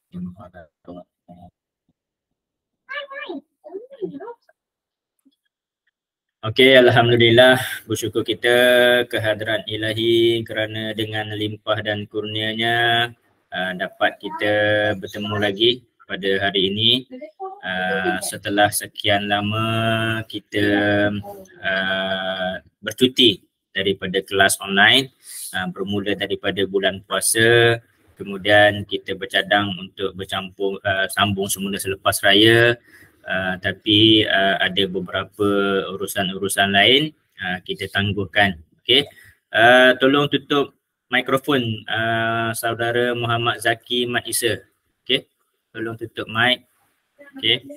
Okey, Alhamdulillah, bersyukur kita kehadrat Ilahi kerana dengan limpah dan kurnianya dapat kita bertemu lagi pada hari ini. Setelah sekian lama kita bercuti daripada kelas online, bermula daripada bulan puasa, kemudian kita bercadang untuk sambung semula selepas raya. Tapi ada beberapa urusan-urusan lain kita tangguhkan. Okey. Tolong tutup mikrofon saudara Muhammad Zaki Mat Isa. Okey. Tolong tutup mic. Okey.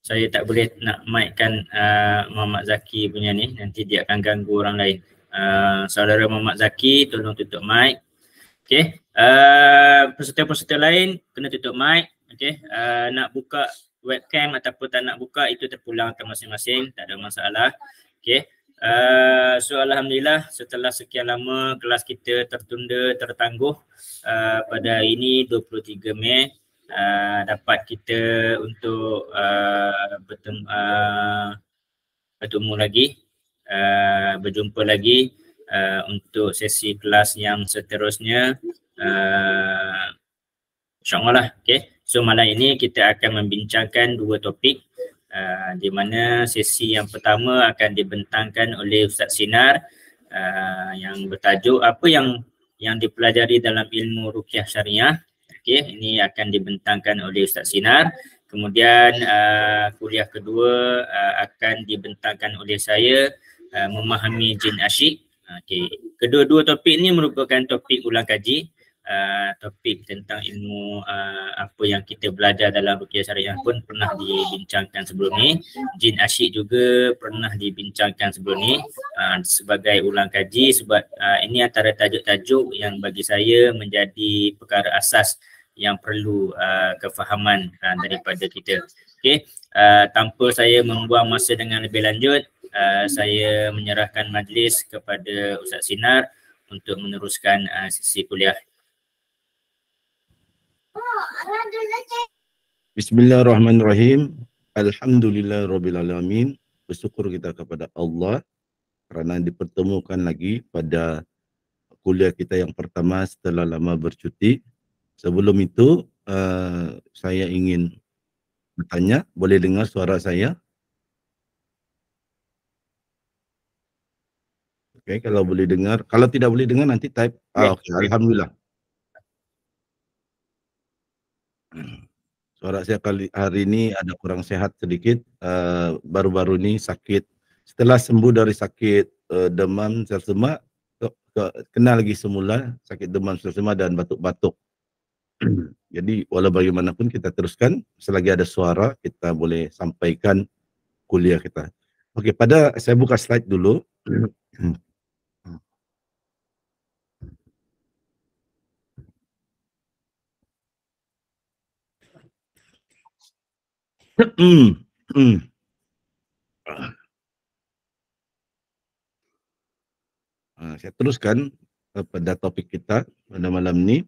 Saya tak boleh nak mic-kan Muhammad Zaki punya ni, nanti dia akan ganggu orang lain. Saudara Muhammad Zaki, tolong tutup mic. Okey, peserta-peserta lain kena tutup mic. Okey, nak buka webcam ataupun tak nak buka itu terpulang ke masing-masing, tak ada masalah. Okey, so Alhamdulillah setelah sekian lama kelas kita tertunda, tertangguh, pada hari ini 23 Mei dapat kita untuk bertemu lagi, berjumpa lagi untuk sesi kelas yang seterusnya, insyaAllah lah. Okay. So malam ini kita akan membincangkan dua topik, di mana sesi yang pertama akan dibentangkan oleh Ustaz Sinar, yang bertajuk apa yang dipelajari dalam ilmu ruqyah syariah. Okay. Ini akan dibentangkan oleh Ustaz Sinar. Kemudian kuliah kedua akan dibentangkan oleh saya, memahami jin asyik. Okay. Kedua-dua topik ni merupakan topik ulang kaji. Topik tentang ilmu apa yang kita belajar dalam ruqyah syariah pun pernah dibincangkan sebelum ni. Jin asyik juga pernah dibincangkan sebelum ni sebagai ulang kaji, sebab ini antara tajuk-tajuk yang bagi saya menjadi perkara asas yang perlu kefahaman daripada kita. Okay. Tanpa saya membuang masa dengan lebih lanjut, saya menyerahkan majlis kepada Ustaz Sinar untuk meneruskan sesi kuliah. Bismillahirrahmanirrahim. Alhamdulillahirrabbilalamin. Bersyukur kita kepada Allah kerana dipertemukan lagi pada kuliah kita yang pertama setelah lama bercuti. Sebelum itu saya ingin bertanya, boleh dengar suara saya? Okay, kalau boleh dengar. Kalau tidak boleh dengar nanti type. Okay, Alhamdulillah. Suara saya hari ini ada kurang sehat sedikit. Baru-baru ini sakit. Setelah sembuh dari sakit demam sersema, kena lagi semula sakit demam sersema dan batuk-batuk. Jadi walau bagaimanapun kita teruskan, selagi ada suara kita boleh sampaikan kuliah kita. Okey, saya buka slide dulu. Saya teruskan pada topik kita pada malam ni.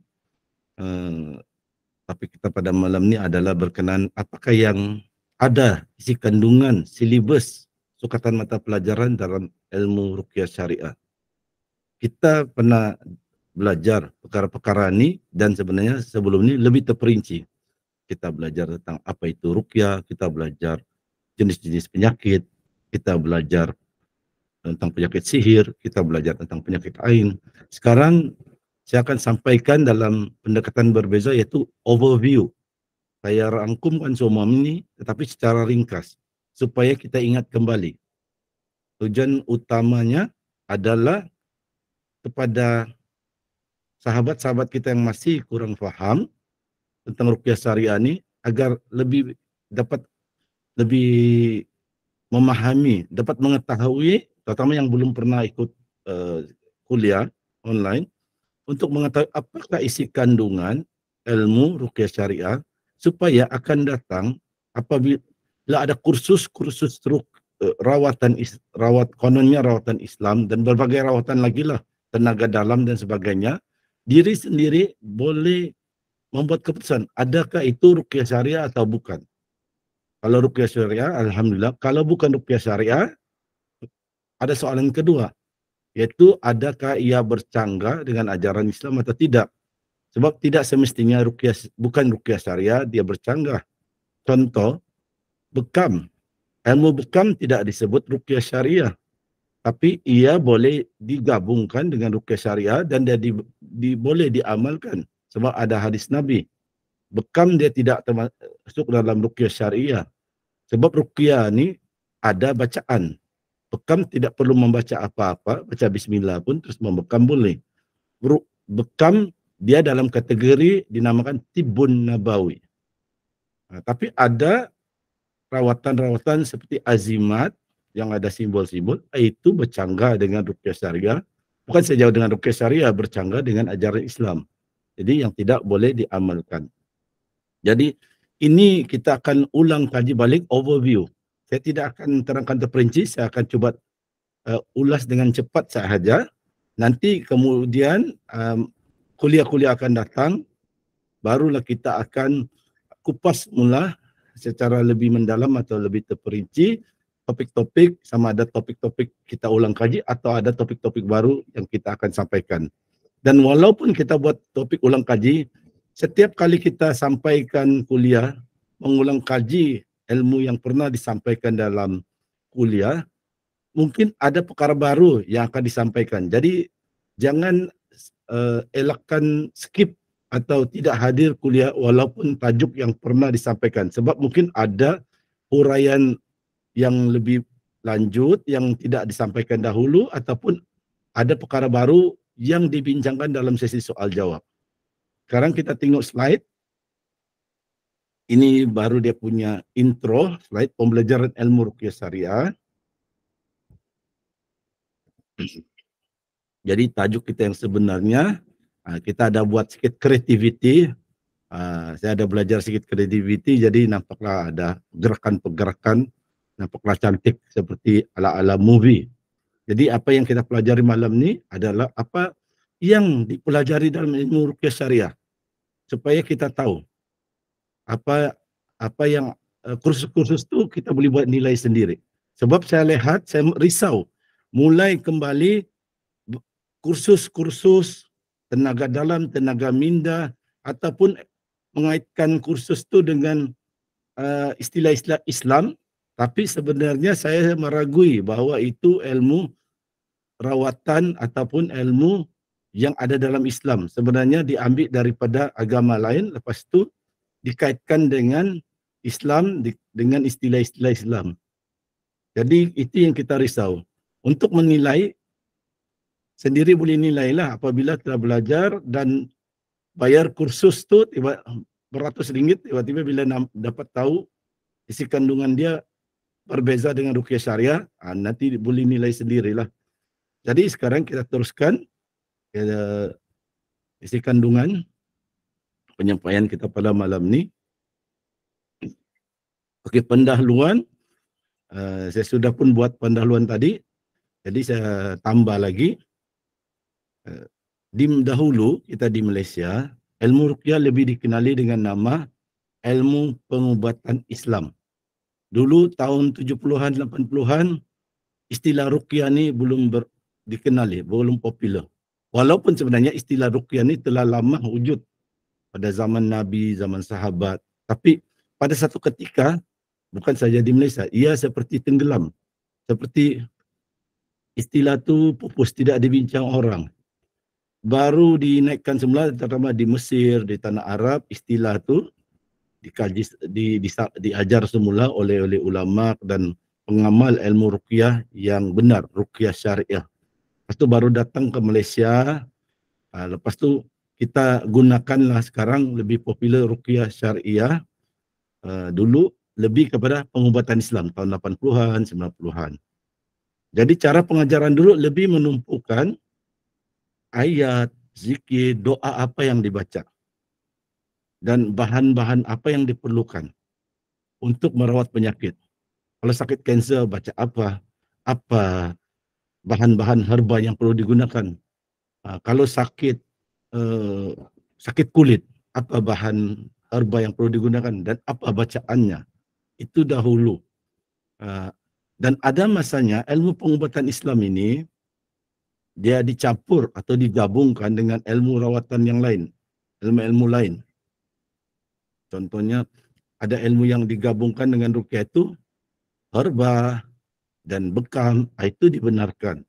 Topik kita pada malam ni adalah berkenaan apakah yang ada isi kandungan silibus sukatan mata pelajaran dalam ilmu ruqyah syariah. Kita pernah belajar perkara-perkara ni dan sebenarnya sebelum ni lebih terperinci. Kita belajar tentang apa itu ruqyah, kita belajar jenis-jenis penyakit, kita belajar tentang penyakit sihir, kita belajar tentang penyakit ain. Sekarang saya akan sampaikan dalam pendekatan berbeza, yaitu overview. Saya rangkumkan semua ini tetapi secara ringkas supaya kita ingat kembali. Tujuan utamanya adalah kepada sahabat-sahabat kita yang masih kurang faham tentang ruqyah syariah ini, agar dapat lebih memahami, dapat mengetahui, terutama yang belum pernah ikut kuliah online, untuk mengetahui apakah isi kandungan ilmu ruqyah syariah, supaya akan datang apabila ada kursus-kursus rawatan Islam dan berbagai rawatan lagi lah tenaga dalam dan sebagainya, diri sendiri boleh membuat keputusan adakah itu ruqyah syariah atau bukan. Kalau ruqyah syariah, alhamdulillah. Kalau bukan ruqyah syariah, ada soalan kedua, yaitu adakah ia bercanggah dengan ajaran Islam atau tidak. Sebab tidak semestinya bukan ruqyah syariah dia bercanggah. Contoh, bekam. Ilmu bekam tidak disebut ruqyah syariah, tapi ia boleh digabungkan dengan ruqyah syariah dan dia boleh diamalkan. Sebab ada hadis Nabi, bekam dia tidak termasuk dalam ruqyah syariah. Sebab ruqyah ni ada bacaan. Bekam tidak perlu membaca apa-apa, baca bismillah pun terus membekam boleh. Bekam dia dalam kategori dinamakan tibun nabawi. Tapi ada rawatan-rawatan seperti azimat yang ada simbol-simbol, itu bercanggah dengan ruqyah syariah. Bukan saja dengan ruqyah syariah, bercanggah dengan ajaran Islam. Jadi yang tidak boleh diamalkan. Jadi ini kita akan ulang kaji balik overview. Saya tidak akan terangkan terperinci, saya akan cuba ulas dengan cepat sahaja. Nanti kemudian kuliah-kuliah akan datang, barulah kita akan kupas mula secara lebih mendalam atau lebih terperinci topik-topik, sama ada topik-topik kita ulang kaji atau ada topik-topik baru yang kita akan sampaikan. Dan walaupun kita buat topik ulang kaji, setiap kali kita sampaikan kuliah, mengulang kaji ilmu yang pernah disampaikan dalam kuliah, mungkin ada perkara baru yang akan disampaikan. Jadi jangan elakkan skip atau tidak hadir kuliah walaupun tajuk yang pernah disampaikan. Sebab mungkin ada uraian yang lebih lanjut yang tidak disampaikan dahulu ataupun ada perkara baru yang dibincangkan dalam sesi soal jawab. Sekarang kita tengok slide. Ini baru dia punya intro, slide pembelajaran ilmu ruqyah syariah. Jadi tajuk kita yang sebenarnya, kita ada buat sedikit kreativiti. Saya ada belajar sedikit kreativiti, jadi nampaklah ada gerakan-pergerakan, nampaklah cantik seperti ala-ala movie. Jadi apa yang kita pelajari malam ni adalah apa yang dipelajari dalam ilmu ruqyah syariah. Supaya kita tahu apa yang kursus-kursus tu kita boleh buat nilai sendiri. Sebab saya lihat, saya risau mulai kembali kursus-kursus tenaga dalam, tenaga minda ataupun mengaitkan kursus tu dengan istilah-istilah Islam, tapi sebenarnya saya meragui bahawa itu ilmu rawatan ataupun ilmu yang ada dalam Islam. Sebenarnya diambil daripada agama lain, lepas tu dikaitkan dengan Islam, dengan istilah-istilah Islam. Jadi itu yang kita risau. Untuk menilai, sendiri boleh nilailah apabila telah belajar dan bayar kursus tu beratus ringgit, tiba-tiba bila dapat tahu isi kandungan dia berbeza dengan ruqyah syariah, nanti boleh nilai sendirilah. Jadi sekarang kita teruskan isi kandungan penyampaian kita pada malam ni. Okey, pendahuluan. Saya sudah pun buat pendahuluan tadi. Jadi saya tambah lagi. Dahulu kita di Malaysia, ilmu ruqyah lebih dikenali dengan nama ilmu pengubatan Islam. Dulu tahun 70-an, 80-an, istilah ruqyah ni belum dikenali, belum popular. Walaupun sebenarnya istilah ruqyah ni telah lama wujud pada zaman Nabi, zaman sahabat. Tapi pada satu ketika, bukan saja di Malaysia, ia seperti tenggelam. Seperti istilah tu pupus, tidak dibincang orang. Baru dinaikkan semula, terutama di Mesir, di tanah Arab, istilah tu dikaji, diajar semula oleh ulama dan pengamal ilmu ruqyah yang benar, ruqyah syariah. Lepas tu baru datang ke Malaysia. Lepas tu kita gunakanlah sekarang lebih popular ruqyah syariah. Dulu lebih kepada pengubatan Islam tahun 80-an, 90-an. Jadi cara pengajaran dulu lebih menumpukan ayat, zikir, doa apa yang dibaca dan bahan-bahan apa yang diperlukan untuk merawat penyakit. Kalau sakit kanser baca apa bahan-bahan herba yang perlu digunakan. Kalau sakit sakit kulit, apa bahan herba yang perlu digunakan dan apa bacaannya, itu dahulu. Dan ada masanya ilmu pengobatan Islam ini dia dicampur atau digabungkan dengan ilmu rawatan yang lain, ilmu-ilmu lain. Contohnya ada ilmu yang digabungkan dengan ruqyah itu herba dan bekam, itu dibenarkan.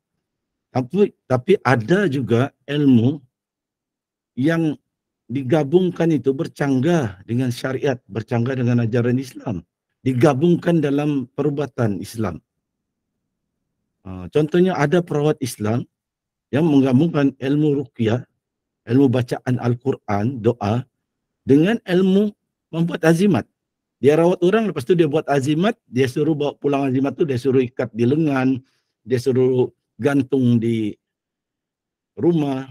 Tapi ada juga ilmu yang digabungkan itu bercanggah dengan syariat, bercanggah dengan ajaran Islam, digabungkan dalam perubatan Islam. Contohnya ada perawat Islam yang menggabungkan ilmu ruqyah, ilmu bacaan Al-Quran, doa, dengan ilmu membuat azimat. Dia rawat orang, lepas tu dia buat azimat, dia suruh bawa pulang azimat tu, dia suruh ikat di lengan, dia suruh gantung di rumah.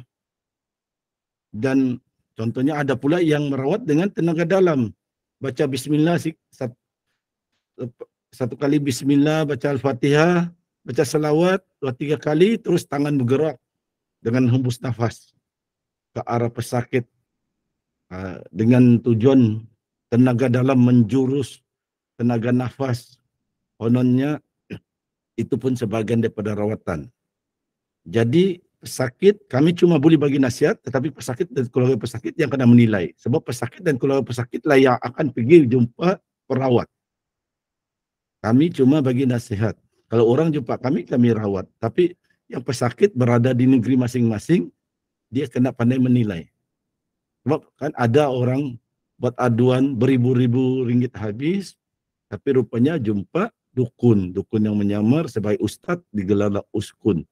Dan contohnya ada pula yang merawat dengan tenaga dalam. Baca bismillah, satu kali bismillah, baca Al-Fatihah, baca salawat, 2-3 kali, terus tangan bergerak dengan hembus nafas ke arah pesakit dengan tujuan tenaga dalam menjurus tenaga nafas. Kononnya itu pun sebagian daripada rawatan. Jadi pesakit kami cuma boleh bagi nasihat, tetapi pesakit dan keluarga pesakit yang kena menilai. Sebab pesakit dan keluarga pesakit lah yang akan pergi jumpa perawat. Kami cuma bagi nasihat. Kalau orang jumpa kami, kami rawat. Tapi yang pesakit berada di negeri masing-masing, dia kena pandai menilai. Sebab kan ada orang buat aduan beribu-ribu ringgit habis, tapi rupanya jumpa dukun yang menyamar sebagai ustaz digelarlah uskun.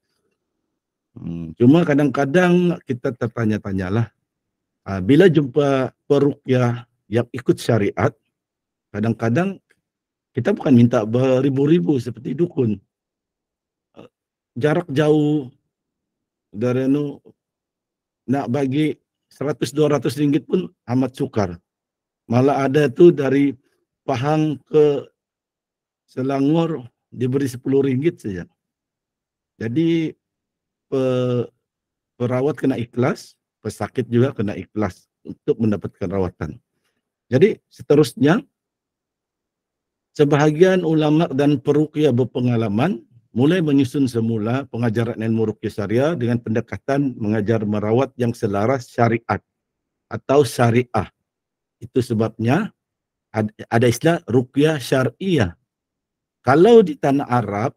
Cuma kadang-kadang kita tertanya-tanyalah, bila jumpa peruqyah yang ikut syariat, kadang-kadang kita bukan minta beribu-ribu seperti dukun. Jarak jauh dari nak bagi 100-200 ringgit pun amat sukar. Malah ada tu dari Pahang ke Selangor diberi 10 ringgit saja. Jadi perawat kena ikhlas, pesakit juga kena ikhlas untuk mendapatkan rawatan. Jadi seterusnya, sebahagian ulama dan peruqyah berpengalaman mulai menyusun semula pengajaran ilmu ruqyah syariah dengan pendekatan mengajar merawat yang selaras syariat atau syariah. Itu sebabnya ada istilah ruqyah syariah. Kalau di tanah Arab,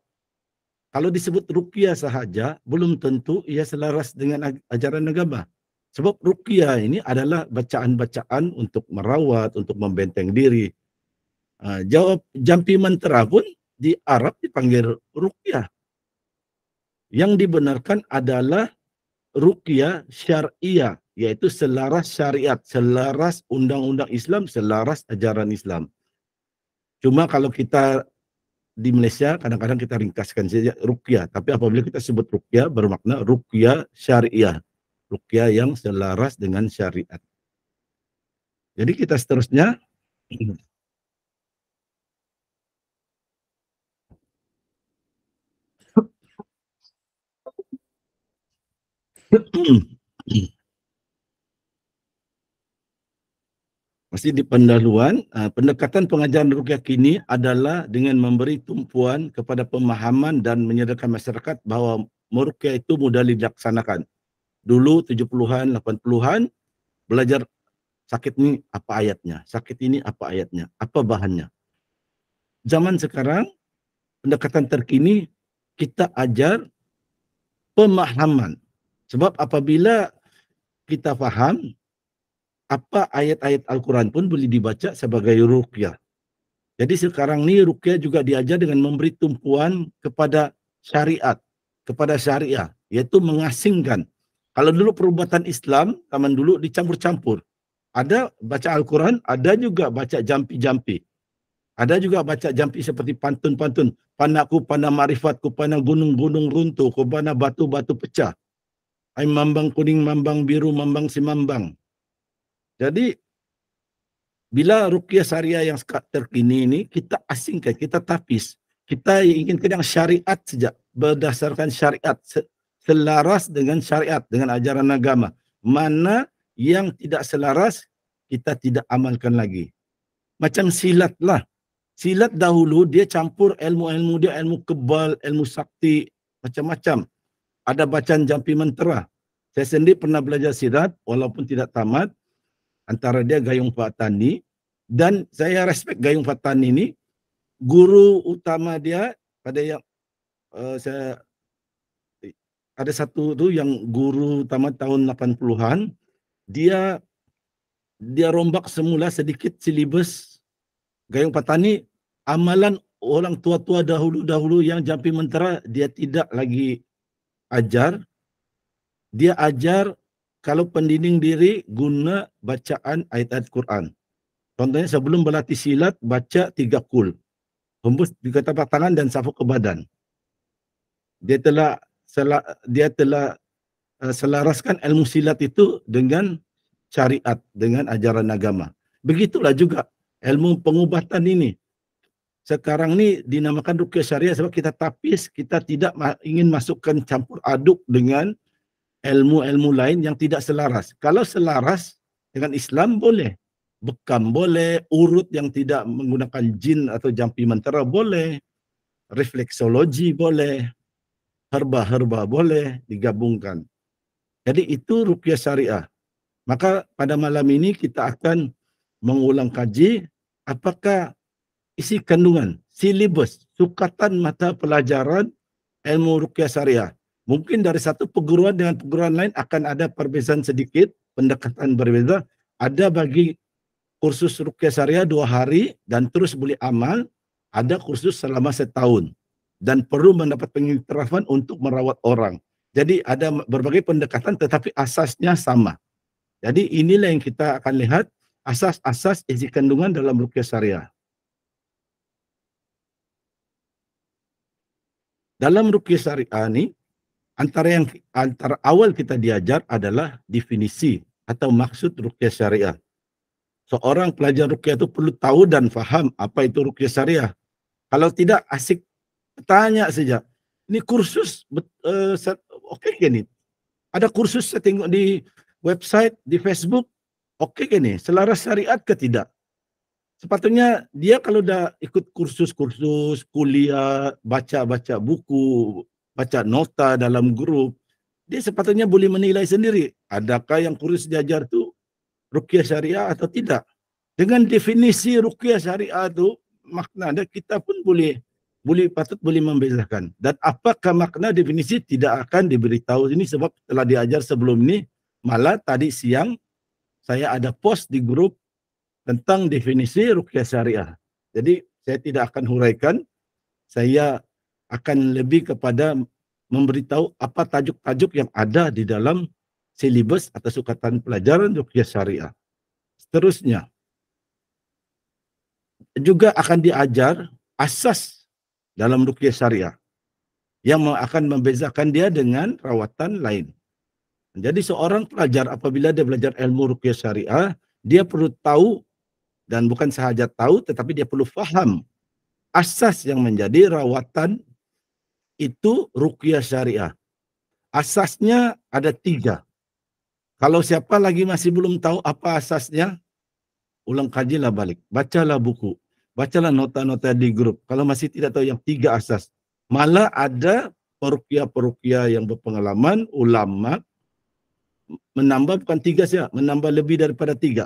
kalau disebut ruqyah sahaja, belum tentu ia selaras dengan ajaran agama. Sebab ruqyah ini adalah bacaan-bacaan untuk merawat, untuk membenteng diri. Jawab jampi mentera pun di Arab dipanggil ruqyah. Yang dibenarkan adalah ruqyah syariah, yaitu selaras syariat, selaras undang-undang Islam, selaras ajaran Islam. Cuma kalau kita di Malaysia kadang-kadang kita ringkaskan saja ruqyah, tapi apabila kita sebut ruqyah bermakna ruqyah syariah, ruqyah yang selaras dengan syariat. Jadi kita seterusnya masih di pendahuluan, pendekatan pengajaran ruqyah kini adalah dengan memberi tumpuan kepada pemahaman dan menyadarkan masyarakat bahawa meruqyah itu mudah dilaksanakan. Dulu 70-an, 80-an belajar sakit ini apa ayatnya, sakit ini apa ayatnya, apa bahannya. Zaman sekarang pendekatan terkini kita ajar pemahaman. Sebab apabila kita faham, apa ayat-ayat Al-Quran pun boleh dibaca sebagai ruqyah. Jadi sekarang ni ruqyah juga diajar dengan memberi tumpuan kepada syariat, kepada syariah, iaitu mengasingkan. Kalau dulu perubatan Islam, zaman dulu dicampur-campur. Ada baca Al-Quran, ada juga baca jampi-jampi. Ada juga baca jampi seperti pantun-pantun. Panakku, panah marifatku, panah gunung-gunung runtuh, ku panah batu-batu pecah. Ai mambang kuning, mambang biru, mambang si mambang. Jadi, bila ruqyah syariah yang terkini ini, kita asingkan, kita tapis. Kita inginkan yang syariat saja, berdasarkan syariat. selaras dengan syariat, dengan ajaran agama. Mana yang tidak selaras, kita tidak amalkan lagi. Macam silat lah. Silat dahulu dia campur ilmu-ilmu dia, ilmu kebal, ilmu sakti, macam-macam. Ada bacaan jampi mentera. Saya sendiri pernah belajar silat walaupun tidak tamat. Antara dia Gayung Fatani, dan saya respect Gayung Fatani ini. Guru utama dia pada yang saya ada satu tu yang guru utama tahun 80-an, dia rombak semula sedikit silibus Gayung Fatani. Amalan orang tua-tua dahulu-dahulu yang jampi mentera dia tidak lagi ajar. Dia ajar kalau pendinding diri guna bacaan ayat-ayat Quran. Contohnya sebelum berlatih silat, baca 3 kul. Hembus 3 tapak tangan dan sapu ke badan. Dia telah selaraskan ilmu silat itu dengan syariat, dengan ajaran agama. Begitulah juga ilmu pengubatan ini. Sekarang ni dinamakan ruqyah syariah sebab kita tapis, kita tidak ingin masukkan campur aduk dengan ilmu-ilmu lain yang tidak selaras. Kalau selaras dengan Islam boleh. Bekam boleh, urut yang tidak menggunakan jin atau jampi mentera boleh, refleksologi boleh, herba-herba boleh digabungkan. Jadi itu ruqyah syariah. Maka pada malam ini kita akan mengulang kaji apakah isi kandungan, silibus, sukatan mata pelajaran ilmu ruqyah syariah. Mungkin dari satu perguruan dengan perguruan lain akan ada perbezaan sedikit, pendekatan berbeza. Ada bagi kursus ruqyah syariah 2 hari dan terus boleh amal, ada kursus selama 1 tahun dan perlu mendapat pengiktirafan untuk merawat orang. Jadi ada berbagai pendekatan tetapi asasnya sama. Jadi inilah yang kita akan lihat asas-asas isi kandungan dalam ruqyah syariah. Dalam ruqyah syariah ini antara awal kita diajar adalah definisi atau maksud ruqyah syariah. Seorang pelajar ruqyah itu perlu tahu dan faham apa itu ruqyah syariah. Kalau tidak asik tanya saja. Ini kursus okey ke ni? Ada kursus saya tengok di website, di Facebook, okey ke ni? Selaras syariat ke tidak? Sepatutnya dia kalau dah ikut kursus-kursus, kuliah, baca-baca buku, baca nota dalam grup, dia sepatutnya boleh menilai sendiri. Adakah yang kursus diajar tu ruqyah syariah atau tidak? Dengan definisi ruqyah syariah tu, makna dia kita pun patut membezakan. Dan apakah makna definisi tidak akan diberitahu ini sebab telah diajar sebelum ini. Malah tadi siang saya ada post di grup tentang definisi ruqyah syariah. Jadi saya tidak akan huraikan, saya akan lebih kepada memberitahu apa tajuk-tajuk yang ada di dalam silibus atau sukatan pelajaran ruqyah syariah. Seterusnya juga akan diajar asas dalam ruqyah syariah yang akan membezakan dia dengan rawatan lain. Jadi seorang pelajar apabila dia belajar ilmu ruqyah syariah, dia perlu tahu dan bukan sahaja tahu tetapi dia perlu faham asas yang menjadi rawatan itu ruqyah syariah. Asasnya ada 3. Kalau siapa lagi masih belum tahu apa asasnya, ulang kajilah balik. Bacalah buku. Bacalah nota-nota di grup. Kalau masih tidak tahu yang 3 asas. Malah ada peruqyah-peruqyah yang berpengalaman, ulama, menambah bukan 3 saja, menambah lebih daripada 3.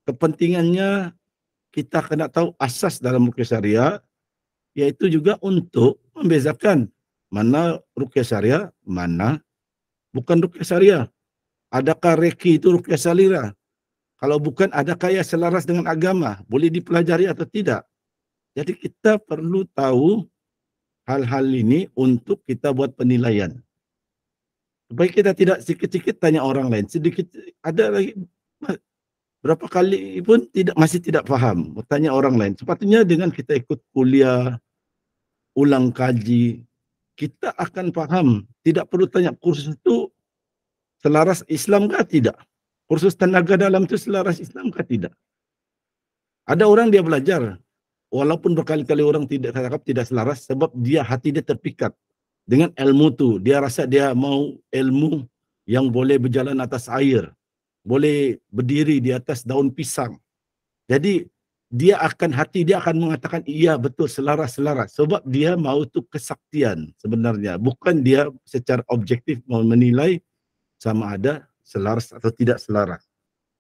Kepentingannya kita kena tahu asas dalam ruqyah syariah, yaitu juga untuk membezakan mana ruqyah syariah, mana bukan ruqyah syariah. Adakah reki itu ruqyah syariah? Kalau bukan, adakah ia selaras dengan agama? Boleh dipelajari atau tidak? Jadi kita perlu tahu hal-hal ini untuk kita buat penilaian. Supaya kita tidak sikit-sikit tanya orang lain. Sedikit ada lagi berapa kali pun masih tidak faham, bertanya orang lain. Sepatutnya dengan kita ikut kuliah, ulang kaji, kita akan faham. Tidak perlu tanya kursus itu selaras Islam kah tidak? Kursus tenaga dalam itu selaras Islam kah tidak? Ada orang dia belajar, walaupun berkali-kali orang tidak cakap tidak selaras sebab hati dia terpikat. dengan ilmu tu. Dia rasa dia mau ilmu yang boleh berjalan atas air, boleh berdiri di atas daun pisang. Jadi hati dia akan mengatakan iya betul, selaras-selaras, sebab dia mau tu kesaktian sebenarnya, bukan dia secara objektif mau menilai sama ada selaras atau tidak selaras.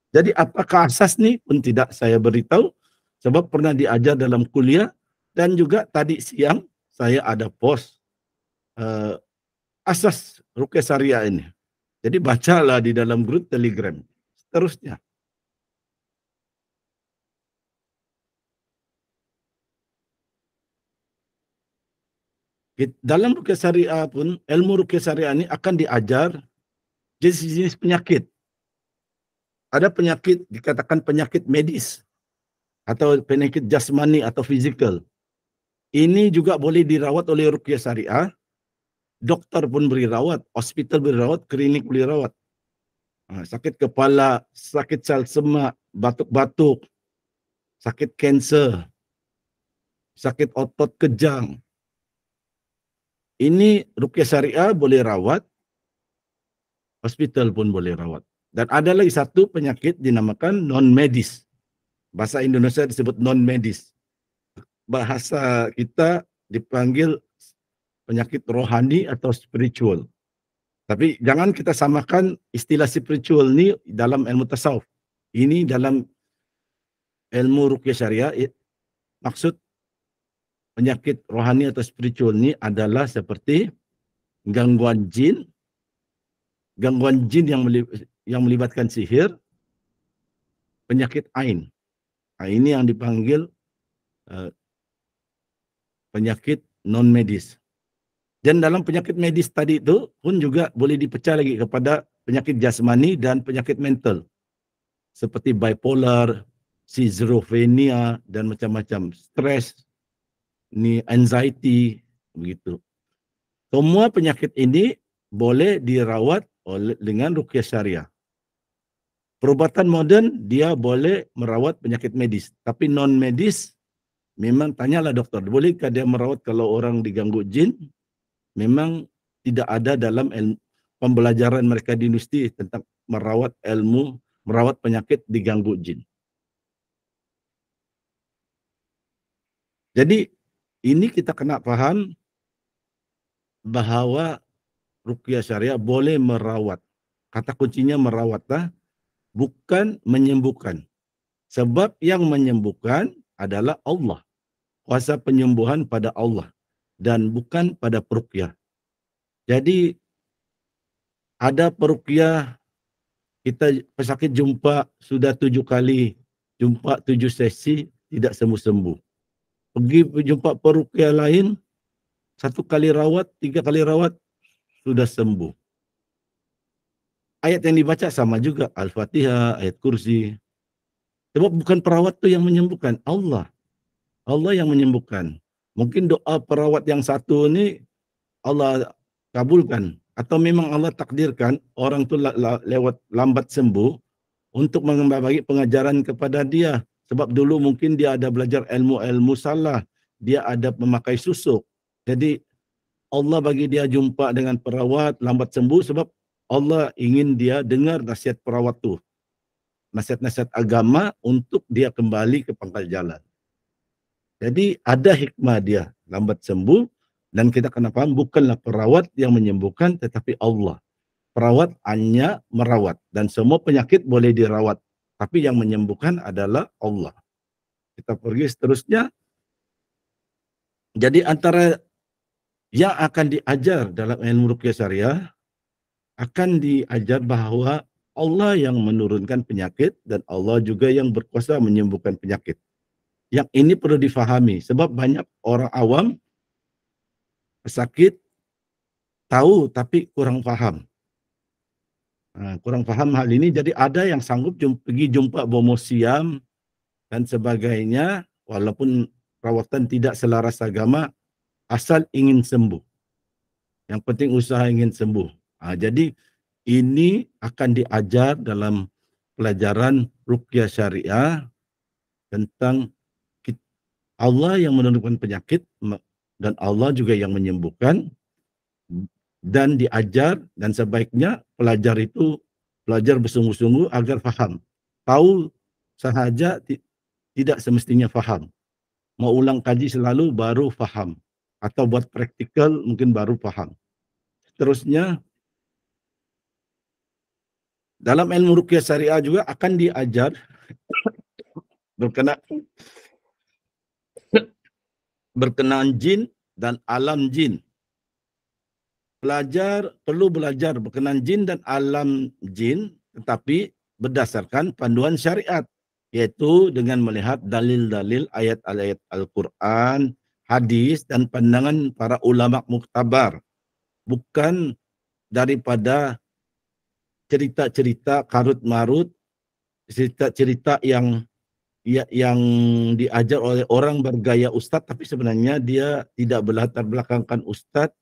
Jadi apakah asas ni pun tidak saya beritahu, sebab pernah diajar dalam kuliah, dan juga tadi siang saya ada post asas Ruqyah Syariah ini. Jadi bacalah di dalam grup Telegram. Seterusnya. Dalam Ruqyah Syariah pun, ilmu Ruqyah Syariah ini akan diajar jenis-jenis penyakit. Ada penyakit, dikatakan penyakit medis, atau penyakit jasmani atau fizikal. Ini juga boleh dirawat oleh Ruqyah Syariah. Dokter pun beri rawat, hospital beri rawat, klinik beri rawat. Sakit kepala, sakit sel semak, batuk-batuk, sakit kanser, sakit otot kejang. Ini Ruqyah Syariah boleh rawat, hospital pun boleh rawat. Dan ada lagi satu penyakit dinamakan non-medis. Bahasa Indonesia disebut non-medis. Bahasa kita dipanggil penyakit rohani atau spiritual. Tapi jangan kita samakan istilah spiritual ni dalam ilmu tasawuf. Ini dalam ilmu Ruqyah Syariah, maksud penyakit rohani atau spiritual ni adalah seperti gangguan jin yang melibatkan sihir, penyakit ain. Ini yang dipanggil penyakit non-medis. Dan dalam penyakit medis tadi itu pun juga boleh dipecah lagi kepada penyakit jasmani dan penyakit mental. Seperti bipolar, schizophrenia dan macam-macam. Stres, anxiety, begitu. Semua penyakit ini boleh dirawat dengan Ruqyah Syariah. Perubatan moden dia boleh merawat penyakit medis. Tapi non-medis, memang tanyalah dokter, bolehkah dia merawat kalau orang diganggu jin? Memang tidak ada dalam pembelajaran mereka di universiti tentang merawat penyakit diganggu jin. Jadi ini kita kena paham bahawa Ruqyah Syariah boleh merawat. Kata kuncinya merawatlah, bukan menyembuhkan. Sebab yang menyembuhkan adalah Allah. Kuasa penyembuhan pada Allah dan bukan pada peruqyah. Jadi ada peruqyah, kita pesakit jumpa sudah 7 kali, jumpa 7 sesi, tidak sembuh-sembuh. Pergi jumpa peruqyah lain, 1 kali rawat, 3 kali rawat, sudah sembuh. Ayat yang dibaca sama juga, Al-Fatihah, ayat kursi. Sebab bukan perawat itu yang menyembuhkan, Allah. Allah yang menyembuhkan. Mungkin doa perawat yang satu ini Allah kabulkan. Atau memang Allah takdirkan orang itu lewat lambat sembuh untuk membagi pengajaran kepada dia. Sebab dulu mungkin dia ada belajar ilmu-ilmu salah. Dia ada memakai susuk. Jadi Allah bagi dia jumpa dengan perawat, lambat sembuh sebab Allah ingin dia dengar nasihat perawat tu. Nasihat-nasihat agama untuk dia kembali ke pangkal jalan. Jadi ada hikmah dia lambat sembuh, dan kita kena paham bukanlah perawat yang menyembuhkan tetapi Allah. Perawat hanya merawat dan semua penyakit boleh dirawat, tapi yang menyembuhkan adalah Allah. Kita pergi seterusnya. Jadi antara yang akan diajar dalam ilmu Ruqyah Syariah, akan diajar bahawa Allah yang menurunkan penyakit dan Allah juga yang berkuasa menyembuhkan penyakit. Yang ini perlu difahami sebab banyak orang awam pesakit tahu tapi kurang faham. Kurang faham hal ini, jadi ada yang sanggup pergi jumpa bomo siam dan sebagainya walaupun perawatan tidak selaras agama, asal ingin sembuh. Yang penting usaha ingin sembuh. Jadi ini akan diajar dalam pelajaran Ruqyah Syariah tentang Allah yang menurunkan penyakit dan Allah juga yang menyembuhkan. dan diajar, dan sebaiknya pelajar itu belajar bersungguh-sungguh agar faham. Tahu sahaja tidak semestinya faham. Mau ulang kaji selalu baru faham, atau buat praktikal mungkin baru faham. Seterusnya, dalam ilmu ruqyah syariah juga akan diajar berkenaan jin dan alam jin. Pelajar perlu belajar berkenaan jin dan alam jin, tetapi berdasarkan panduan syariat, yaitu dengan melihat dalil-dalil ayat-ayat Al-Quran, hadis, dan pandangan para ulama muktabar. Bukan daripada cerita-cerita karut-marut, cerita-cerita yang diajar oleh orang bergaya ustadz, tapi sebenarnya dia tidak berlatar belakangkan ustadz,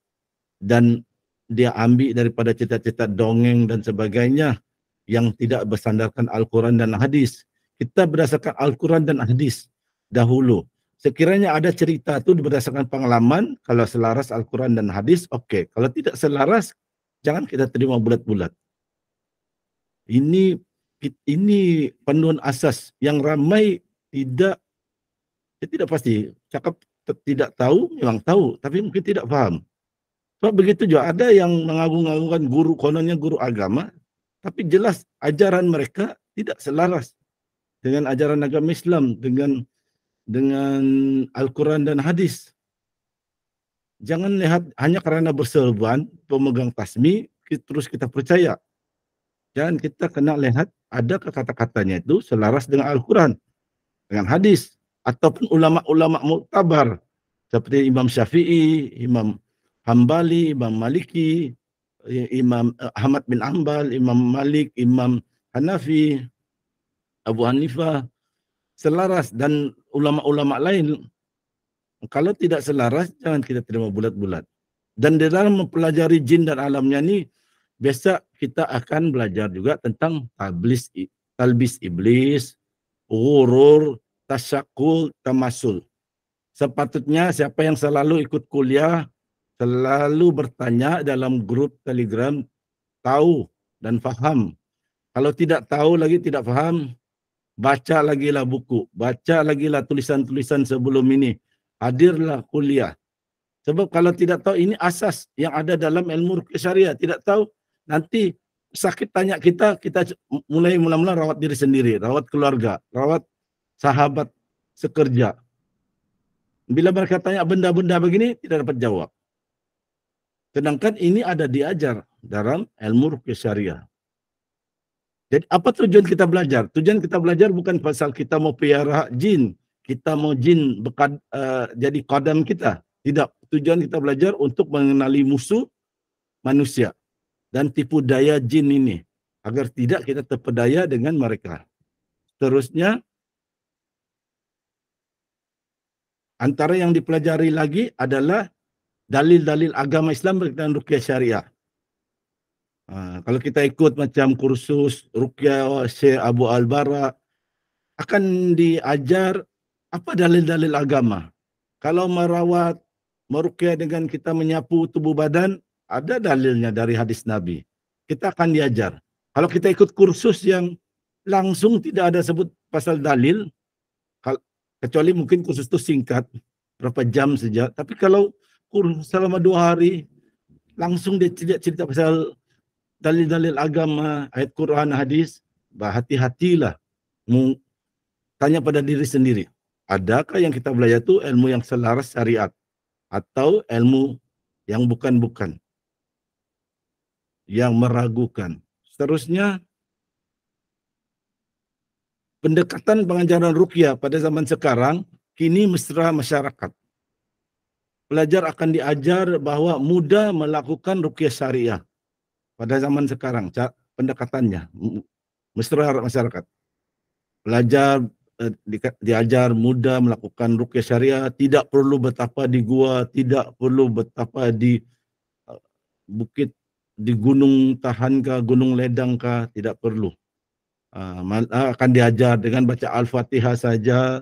dan dia ambil daripada cerita-cerita dongeng dan sebagainya yang tidak bersandarkan Al-Quran dan hadis. Kita berdasarkan Al-Quran dan hadis dahulu. Sekiranya ada cerita itu berdasarkan pengalaman, kalau selaras Al-Quran dan hadis, oke. Kalau tidak selaras, jangan kita terima bulat-bulat. Ini panduan asas yang ramai tidak pasti. Cakap tidak tahu, memang tahu, tapi mungkin tidak paham. So, begitu juga ada yang mengagung-agungkan guru, kononnya guru agama, tapi jelas ajaran mereka tidak selaras dengan ajaran agama Islam, dengan Al-Quran dan hadis. Jangan lihat hanya karena berserban, pemegang tasmi, terus kita percaya. Dan kita kena lihat ada kata-katanya itu selaras dengan Al-Quran, dengan hadis, ataupun ulama-ulama muktabar seperti Imam Syafi'i, Imam Hambali, Imam Maliki, Imam Ahmad bin Ambal, Imam Malik, Imam Hanafi, Abu Hanifah, selaras, dan ulama-ulama lain. Kalau tidak selaras, jangan kita terima bulat-bulat. Dan di dalam mempelajari jin dan alamnya ini, biasa kita akan belajar juga tentang talbis iblis, ghurur, tasyakul, tamasul. Sepatutnya siapa yang selalu ikut kuliah, selalu bertanya dalam grup Telegram, tahu dan faham. Kalau tidak tahu lagi, tidak faham, baca lagi lah buku, baca lagi lah tulisan-tulisan sebelum ini, hadirlah kuliah. Sebab kalau tidak tahu, ini asas yang ada dalam ilmu ruqyah syariah. Tidak tahu, nanti sakit tanya kita mula-mula rawat diri sendiri, rawat keluarga, rawat sahabat sekerja. Bila mereka tanya benda-benda begini, tidak dapat jawab. Sedangkan ini ada diajar dalam ilmu ruqyah syariah. Jadi apa tujuan kita belajar? Tujuan kita belajar bukan pasal kita mau piara jin, kita mau jin jadi qadam kita. Tidak. Tujuan kita belajar untuk mengenali musuh manusia dan tipu daya jin ini, agar tidak kita terpedaya dengan mereka. Seterusnya, antara yang dipelajari lagi adalah dalil-dalil agama Islam berkaitan ruqyah syariah. Kalau kita ikut macam kursus ruqyah Syekh Abu Al-Bara, akan diajar apa dalil-dalil agama. Kalau merawat, meruqyah dengan kita menyapu tubuh badan, ada dalilnya dari hadis Nabi. Kita akan diajar. Kalau kita ikut kursus yang langsung tidak ada sebut pasal dalil, kecuali mungkin kursus itu singkat, berapa jam saja. Tapi kalau kursus selama 2 hari, langsung dia cerita pasal dalil-dalil agama, ayat Quran, hadis, hati-hatilah. Tanya pada diri sendiri, adakah yang kita belajar itu ilmu yang selaras syariat atau ilmu yang bukan-bukan, yang meragukan. Seterusnya, pendekatan pengajaran ruqyah pada zaman sekarang kini mesra masyarakat. Pelajar akan diajar bahwa mudah melakukan ruqyah syariah pada zaman sekarang. Pendekatannya mesra masyarakat. Pelajar diajar mudah melakukan ruqyah syariah, tidak perlu bertapa di gua, tidak perlu bertapa di bukit, di gunung Tahan kah, gunung Ledang kah, tidak perlu. Akan diajar dengan baca Al-Fatihah saja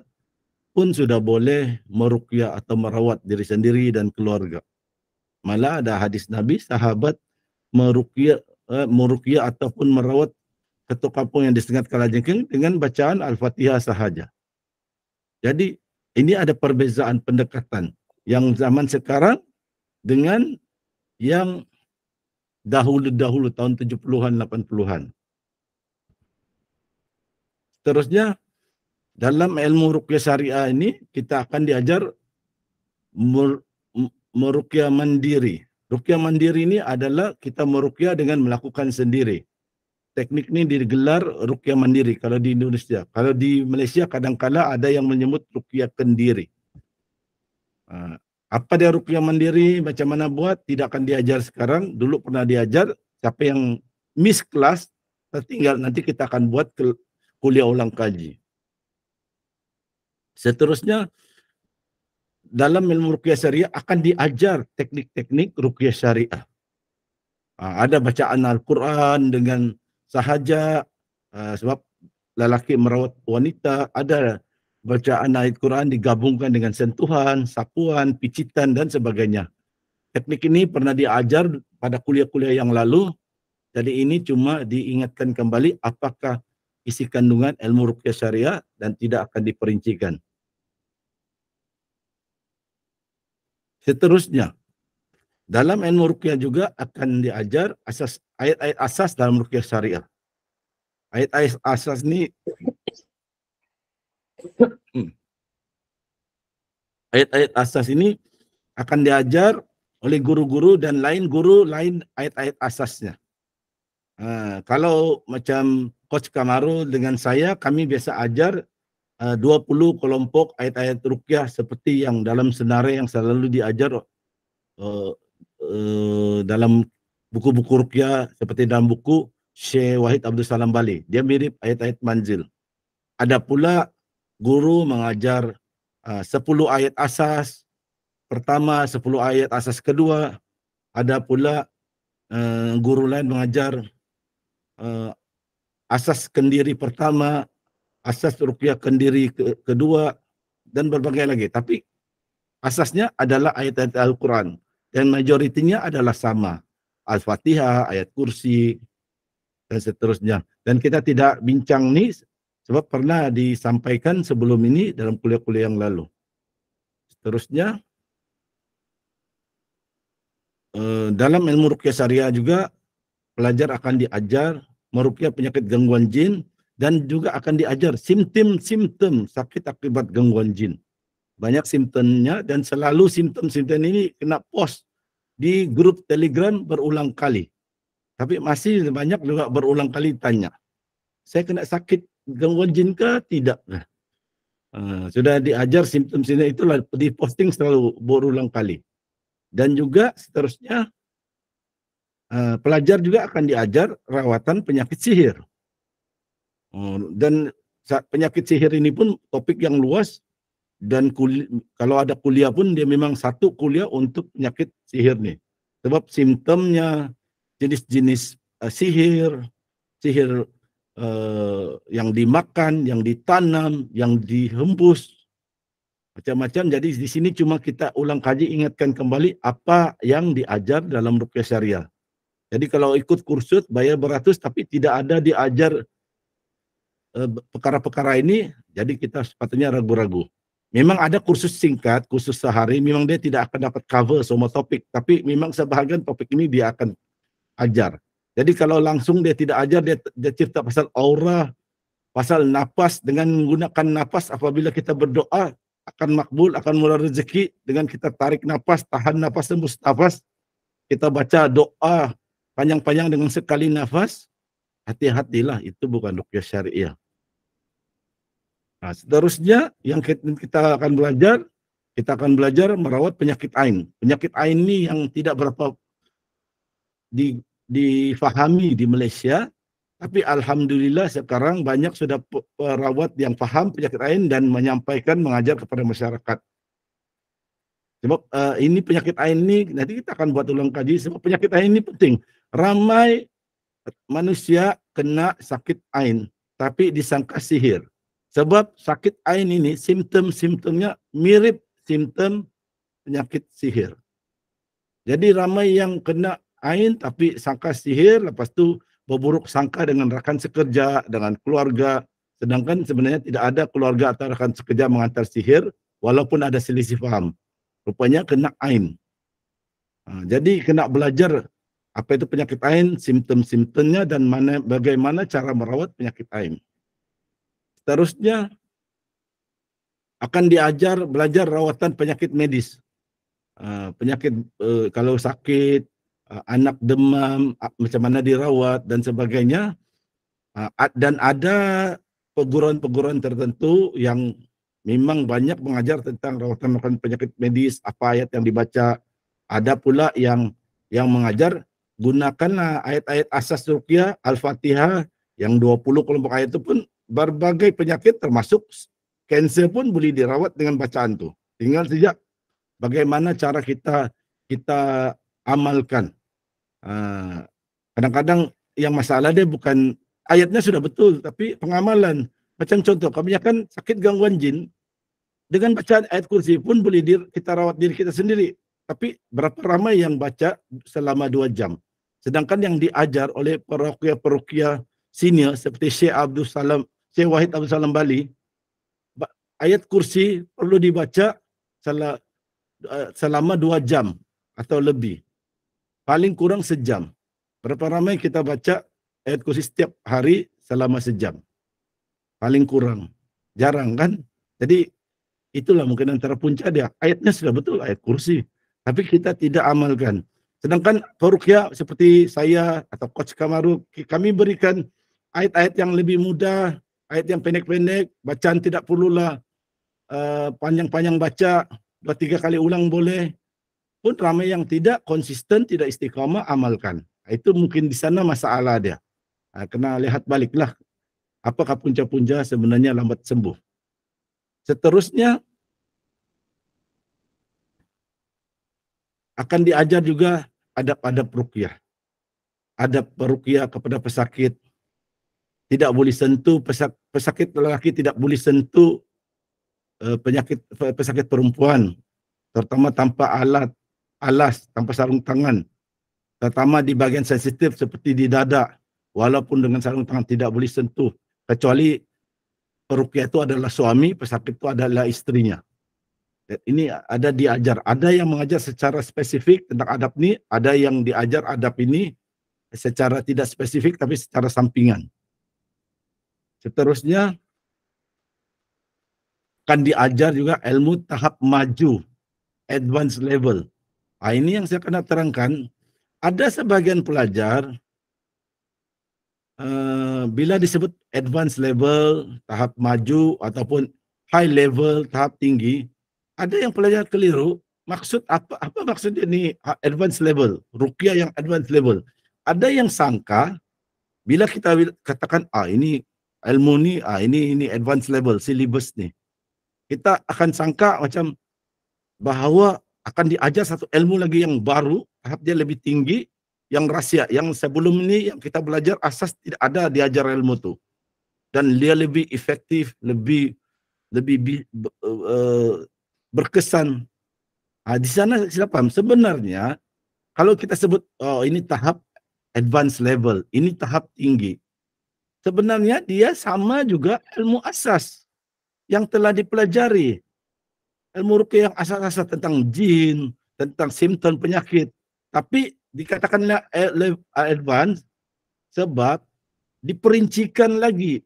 pun sudah boleh meruqyah atau merawat diri sendiri dan keluarga. Malah ada hadis Nabi, sahabat meruqyah ataupun merawat ketua kampung yang disengat kalajengking dengan bacaan Al-Fatihah sahaja. Jadi ini ada perbezaan pendekatan yang zaman sekarang dengan yang dahulu-dahulu tahun 70-an, 80-an. Seterusnya, dalam ilmu ruqyah syariah ini kita akan diajar meruqyah mandiri. Ruqyah mandiri ini adalah kita meruqyah dengan melakukan sendiri. Teknik ini digelar ruqyah mandiri kalau di Indonesia. Kalau di Malaysia kadang-kala ada yang menyebut ruqyah kendiri. Apa dia ruqyah mandiri, macam mana buat, tidak akan diajar sekarang. Dulu pernah diajar, siapa yang miss kelas, tertinggal, nanti kita akan buat kuliah ulang kaji. Seterusnya, dalam ilmu ruqyah syariah akan diajar teknik-teknik ruqyah syariah. Ada bacaan Al-Quran dengan sahaja, sebab lelaki merawat wanita, ada bacaan ayat Quran digabungkan dengan sentuhan, sapuan, picitan dan sebagainya. Teknik ini pernah diajar pada kuliah-kuliah yang lalu, jadi ini cuma diingatkan kembali apakah isi kandungan ilmu ruqyah syariah dan tidak akan diperincikan. Seterusnya, dalam ilmu ruqyah juga akan diajar asas ayat-ayat asas dalam ruqyah syariah. Ayat-ayat asas ini ayat-ayat asas ini akan diajar oleh guru-guru dan lain guru lain ayat-ayat asasnya. Kalau macam Coach Kamaru dengan saya, kami biasa ajar 20 kelompok ayat-ayat ruqyah seperti yang dalam senarai yang selalu diajar dalam buku-buku ruqyah seperti dalam buku Syekh Wahid Abdul Salam Bali. Dia mirip ayat-ayat manzil. Ada pula guru mengajar 10 ayat asas pertama, 10 ayat asas kedua. Ada pula guru lain mengajar asas kendiri pertama, asas ruqyah kendiri kedua, dan berbagai lagi. Tapi asasnya adalah ayat-ayat Al-Quran. Dan majoritinya adalah sama. Al-Fatihah, ayat kursi, dan seterusnya. Dan kita tidak bincang ini sebab pernah disampaikan sebelum ini dalam kuliah-kuliah yang lalu. Seterusnya, dalam ilmu ruqyah syariah juga pelajar akan diajar meruqyah penyakit gangguan jin dan juga akan diajar simptom-simptom sakit akibat gangguan jin. Banyak simptomnya dan selalu simptom-simptom ini kena post di grup Telegram berulang kali. Tapi masih banyak juga berulang kali tanya, saya kena sakit gangguan jin ke tidak? Sudah diajar simptom-simptom itulah diposting selalu berulang kali. Dan juga seterusnya pelajar juga akan diajar rawatan penyakit sihir. Dan penyakit sihir ini pun topik yang luas dan kalau ada kuliah pun dia memang satu kuliah untuk penyakit sihir nih. Sebab simptomnya, jenis-jenis sihir yang dimakan, yang ditanam, yang dihembus, macam-macam. Jadi di sini cuma kita ulang kaji, ingatkan kembali apa yang diajar dalam ruqyah syariah. Jadi kalau ikut kursus bayar beratus tapi tidak ada diajar perkara-perkara ini, jadi kita sepatutnya ragu-ragu. Memang ada kursus singkat, kursus sehari, memang dia tidak akan dapat cover semua topik, tapi memang sebahagian topik ini dia akan ajar. Jadi kalau langsung dia tidak ajar, dia cerita pasal aura, pasal nafas, dengan menggunakan nafas apabila kita berdoa akan makbul, akan murah rezeki dengan kita tarik nafas, tahan nafas, tembus nafas, kita baca doa panjang-panjang dengan sekali nafas, hati-hatilah, itu bukan ruqyah syariah. Nah, seterusnya yang kita akan belajar merawat penyakit ain. Penyakit ain ini yang tidak berapa difahami di Malaysia, tapi alhamdulillah sekarang banyak sudah perawat yang faham penyakit ain dan menyampaikan, mengajar kepada masyarakat. Sebab ini penyakit ain ini nanti kita akan buat ulang kaji, sebab penyakit ain ini penting. Ramai manusia kena sakit ain tapi disangka sihir. Sebab sakit ain ini simptom-simptomnya mirip simptom penyakit sihir. Jadi ramai yang kena ain tapi sangka sihir, lepas tu berburuk sangka dengan rakan sekerja, dengan keluarga. Sedangkan sebenarnya tidak ada keluarga atau rakan sekerja menghantar sihir walaupun ada selisih faham. Rupanya kena ain. Jadi kena belajar apa itu penyakit ain, simptom-simptomnya dan bagaimana cara merawat penyakit ain. Seterusnya akan belajar rawatan penyakit medis. Penyakit kalau sakit, anak demam, macam mana dirawat dan sebagainya. Dan ada perguruan-perguruan tertentu yang memang banyak mengajar tentang rawatan penyakit medis, apa ayat yang dibaca. Ada pula yang mengajar gunakanlah ayat-ayat asas ruqyah, Al-Fatihah, yang 20 kelompok ayat itu pun berbagai penyakit termasuk kanser pun boleh dirawat dengan bacaan tu. Tinggal saja bagaimana cara kita amalkan. Kadang-kadang yang masalah dia bukan ayatnya sudah betul, tapi pengamalan. Macam contoh, kebanyakan sakit gangguan jin, dengan bacaan ayat kursi pun boleh kita rawat diri kita sendiri. Tapi berapa ramai yang baca selama 2 jam. Sedangkan yang diajar oleh peruqyah senior seperti Syekh Wahid Abdul Salam Bali, ayat kursi perlu dibaca selama 2 jam atau lebih. Paling kurang sejam. Berapa ramai kita baca ayat kursi setiap hari selama sejam? Paling kurang. Jarang kan? Jadi itulah mungkin antara punca dia. Ayatnya sudah betul, ayat kursi. Tapi kita tidak amalkan. Sedangkan peruqyah seperti saya atau Coach Kamaru, kami berikan ayat-ayat yang lebih mudah, ayat yang pendek-pendek, bacaan tidak perlulah panjang-panjang baca, 2-3 kali ulang boleh. Pun ramai yang tidak konsisten, tidak istiqamah amalkan. Itu mungkin di sana masalah dia. Kena lihat baliklah apakah punca-punca sebenarnya lambat sembuh. Seterusnya akan diajar juga adab-adab ruqyah. Adab ruqyah kepada pesakit. Tidak boleh sentuh pesakit lelaki, tidak boleh sentuh pesakit perempuan, terutama tanpa alas, tanpa sarung tangan, terutama di bagian sensitif seperti di dada, walaupun dengan sarung tangan tidak boleh sentuh, kecuali peruqyah itu adalah suami, pesakit itu adalah istrinya. Ini ada diajar, ada yang mengajar secara spesifik tentang adab ini, ada yang diajar adab ini secara tidak spesifik tapi secara sampingan. Seterusnya akan diajar juga ilmu tahap maju, advanced level. Ini yang saya kena terangkan. Ada sebagian pelajar bila disebut advanced level, tahap maju ataupun high level, tahap tinggi, ada yang pelajar keliru. Maksud apa maksudnya ini advanced level, ruqyah yang advanced level. Ada yang sangka bila kita katakan ini ilmu ni, ini advanced level, syllabus ni, kita akan sangka macam bahawa akan diajar satu ilmu lagi yang baru, tahap dia lebih tinggi, yang rahsia, yang sebelum ini yang kita belajar asas tidak ada diajar ilmu tu, dan dia lebih efektif, lebih berkesan. Di sana sila paham sebenarnya kalau kita sebut ini tahap advanced level, ini tahap tinggi, sebenarnya dia sama juga ilmu asas yang telah dipelajari. Ilmu ruqyah yang asas-asas tentang jin, tentang simptom penyakit. Tapi dikatakanlah advance sebab diperincikan lagi,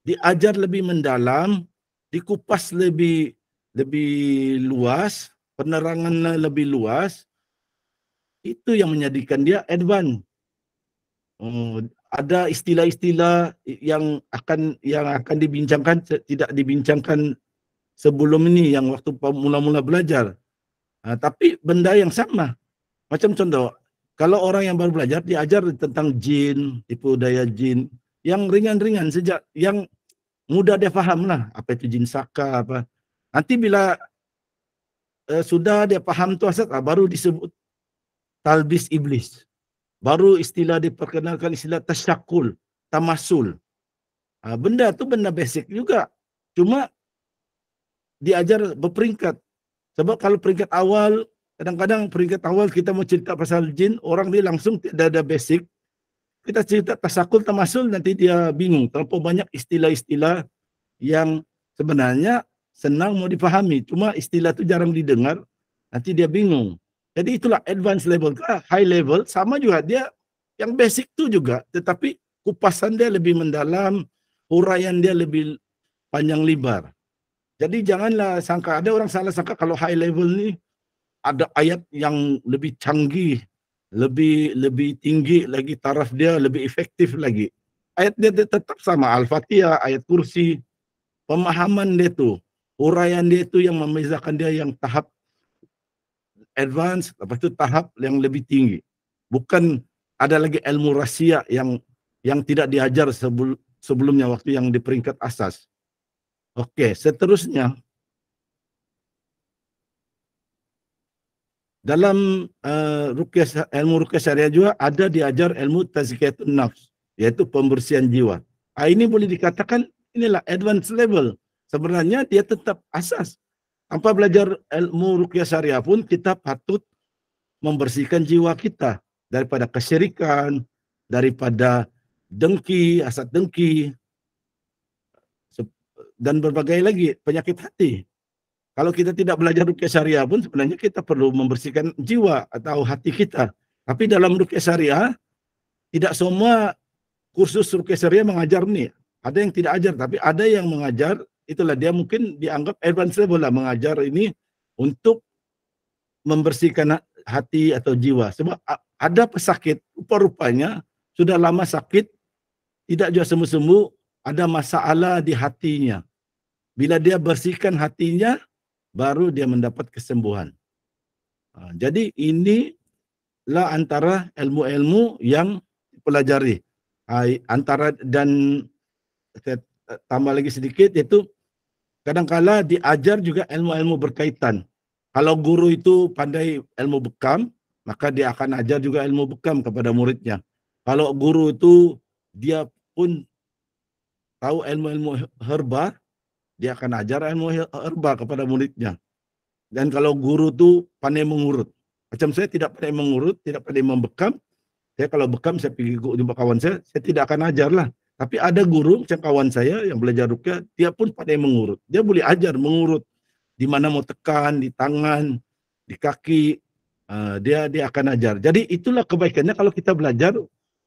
diajar lebih mendalam, dikupas lebih luas, penerangannya lebih luas. Itu yang menjadikan dia advance. Ada istilah-istilah yang akan dibincangkan, tidak dibincangkan sebelum ini yang waktu mula-mula belajar. Tapi benda yang sama. Macam contoh, kalau orang yang baru belajar diajar tentang jin, tipu daya jin, yang ringan-ringan sejak yang mudah dia fahamlah apa itu jin saka apa. Nanti bila sudah dia faham tu asal, baru disebut talbis iblis. Baru istilah diperkenalkan istilah tasyakul, tamasul. Benda tu benda basic juga. Cuma diajar berperingkat. Sebab kalau peringkat awal Kadang-kadang peringkat awal kita mau cerita pasal jin, orang dia langsung tidak ada basic. Kita cerita tasakul tamasul, nanti dia bingung. Terlalu banyak istilah-istilah yang sebenarnya senang mau dipahami. Cuma istilah itu jarang didengar, nanti dia bingung. Jadi itulah advance level. High level sama juga, dia yang basic itu juga. Tetapi kupasan dia lebih mendalam, uraian dia lebih panjang lebar. Jadi janganlah sangka, ada orang salah sangka kalau high level ni ada ayat yang lebih canggih, lebih tinggi lagi taraf dia, lebih efektif lagi. Ayat dia tetap sama, Al-Fatihah, ayat kursi, pemahaman dia tu, uraian dia tu yang membezakan dia yang tahap advance, lepas tu tahap yang lebih tinggi. Bukan ada lagi ilmu rahsia yang tidak diajar sebelumnya waktu yang di peringkat asas. Okey, seterusnya dalam ilmu ruqyah syariah juga ada diajar ilmu tazkiyatun nafs, iaitu pembersihan jiwa. Ini boleh dikatakan inilah advanced level. Sebenarnya dia tetap asas. Tanpa belajar ilmu ruqyah syariah pun kita patut membersihkan jiwa kita daripada kesyirikan, daripada dengki, hasad dengki, dan berbagai lagi penyakit hati. Kalau kita tidak belajar ruqyah syariah pun sebenarnya kita perlu membersihkan jiwa atau hati kita. Tapi dalam ruqyah syariah, tidak semua kursus ruqyah syariah mengajar ni. Ada yang tidak ajar, tapi ada yang mengajar, itulah dia mungkin dianggap advance level lah, mengajar ini untuk membersihkan hati atau jiwa. Sebab ada pesakit, rupa-rupanya sudah lama sakit, tidak juga sembuh-sembuh, ada masalah di hatinya. Bila dia bersihkan hatinya, baru dia mendapat kesembuhan. Jadi inilah antara ilmu-ilmu yang dipelajari. Antara dan saya tambah lagi sedikit, iaitu kadang-kala diajar juga ilmu-ilmu berkaitan. Kalau guru itu pandai ilmu bekam, maka dia akan ajar juga ilmu bekam kepada muridnya. Kalau guru itu dia pun tahu ilmu-ilmu herba, dia akan ajar ilmu herba kepada muridnya. Dan kalau guru tu pandai mengurut. Macam saya tidak pandai mengurut, tidak pandai membekam. Saya kalau bekam, saya pergi jumpa kawan saya tidak akan ajar lah. Tapi ada guru macam kawan saya yang belajar ruqyah, dia pun pandai mengurut. Dia boleh ajar mengurut di mana mau tekan, di tangan, di kaki. Dia akan ajar. Jadi itulah kebaikannya kalau kita belajar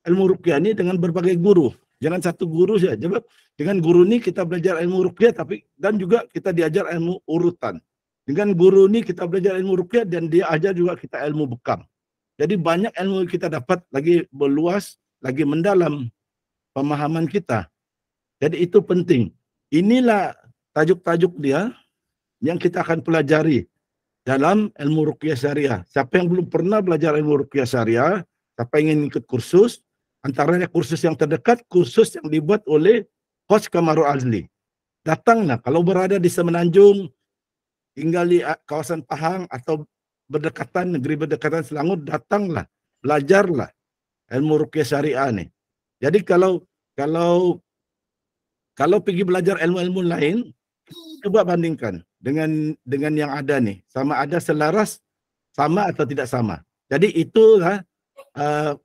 ilmu ruqyah ini dengan berbagai guru. Jangan satu guru saja. Sebab dengan guru ni kita belajar ilmu ruqyah, tapi dan juga kita diajar ilmu urutan. Dengan guru ni kita belajar ilmu ruqyah dan dia ajar juga kita ilmu bekam. Jadi banyak ilmu kita dapat lagi berluas, lagi mendalam pemahaman kita. Jadi itu penting. Inilah tajuk-tajuk dia yang kita akan pelajari dalam ilmu ruqyah syariah. Siapa yang belum pernah belajar ilmu ruqyah syariah, siapa yang ingin ikut kursus, antaranya kursus yang terdekat, kursus yang dibuat oleh Coach Kamarul Azli. Datanglah, kalau berada di Semenanjung, tinggal di kawasan Pahang atau berdekatan, negeri berdekatan Selangor, datanglah, belajarlah ilmu ruqyah syariah ni. Jadi kalau pergi belajar ilmu-ilmu lain, coba bandingkan dengan yang ada ni, sama ada selaras, sama atau tidak sama. Jadi itulah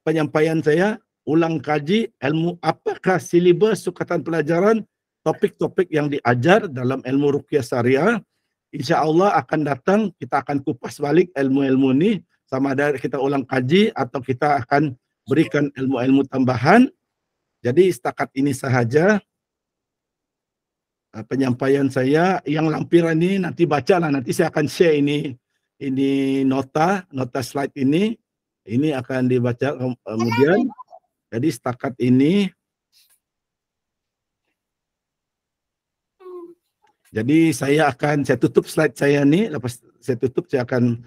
penyampaian saya, ulang kaji ilmu apakah silibus sukatan pelajaran, topik-topik yang diajar dalam ilmu ruqyah syariah. InsyaAllah akan datang, kita akan kupas balik ilmu-ilmu ni, sama ada kita ulang kaji atau kita akan berikan ilmu-ilmu tambahan. Jadi setakat ini sahaja penyampaian saya. Yang lampiran ini nanti bacalah, nanti saya akan share ini nota slide ini akan dibaca kemudian. Jadi setakat ini, jadi saya tutup slide saya ni. Lepas saya tutup, saya akan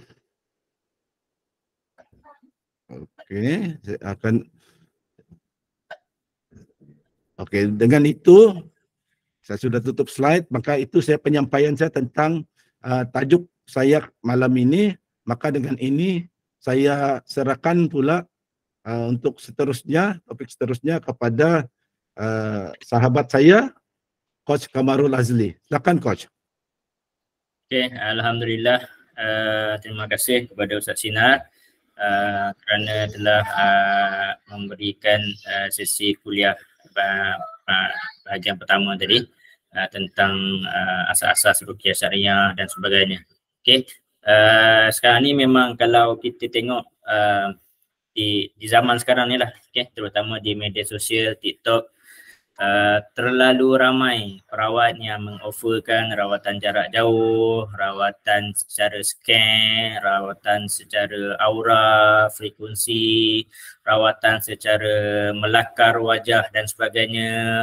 dengan itu saya sudah tutup slide. Maka itu saya penyampaian saya tentang tajuk saya malam ini. Maka dengan ini saya serahkan pula untuk seterusnya, topik seterusnya kepada sahabat saya, Coach Kamarul Azli. Silakan Coach. Okey, alhamdulillah terima kasih kepada Ustaz Sinar kerana telah memberikan sesi kuliah bahagian pertama tadi tentang asas-asas ruqyah syariah dan sebagainya. Okey, sekarang ni memang kalau kita tengok di zaman sekarang ni lah, okay, terutama di media sosial, TikTok, terlalu ramai perawat yang mengoferkan rawatan jarak jauh, rawatan secara scan, rawatan secara aura, frekuensi, rawatan secara melakar wajah dan sebagainya,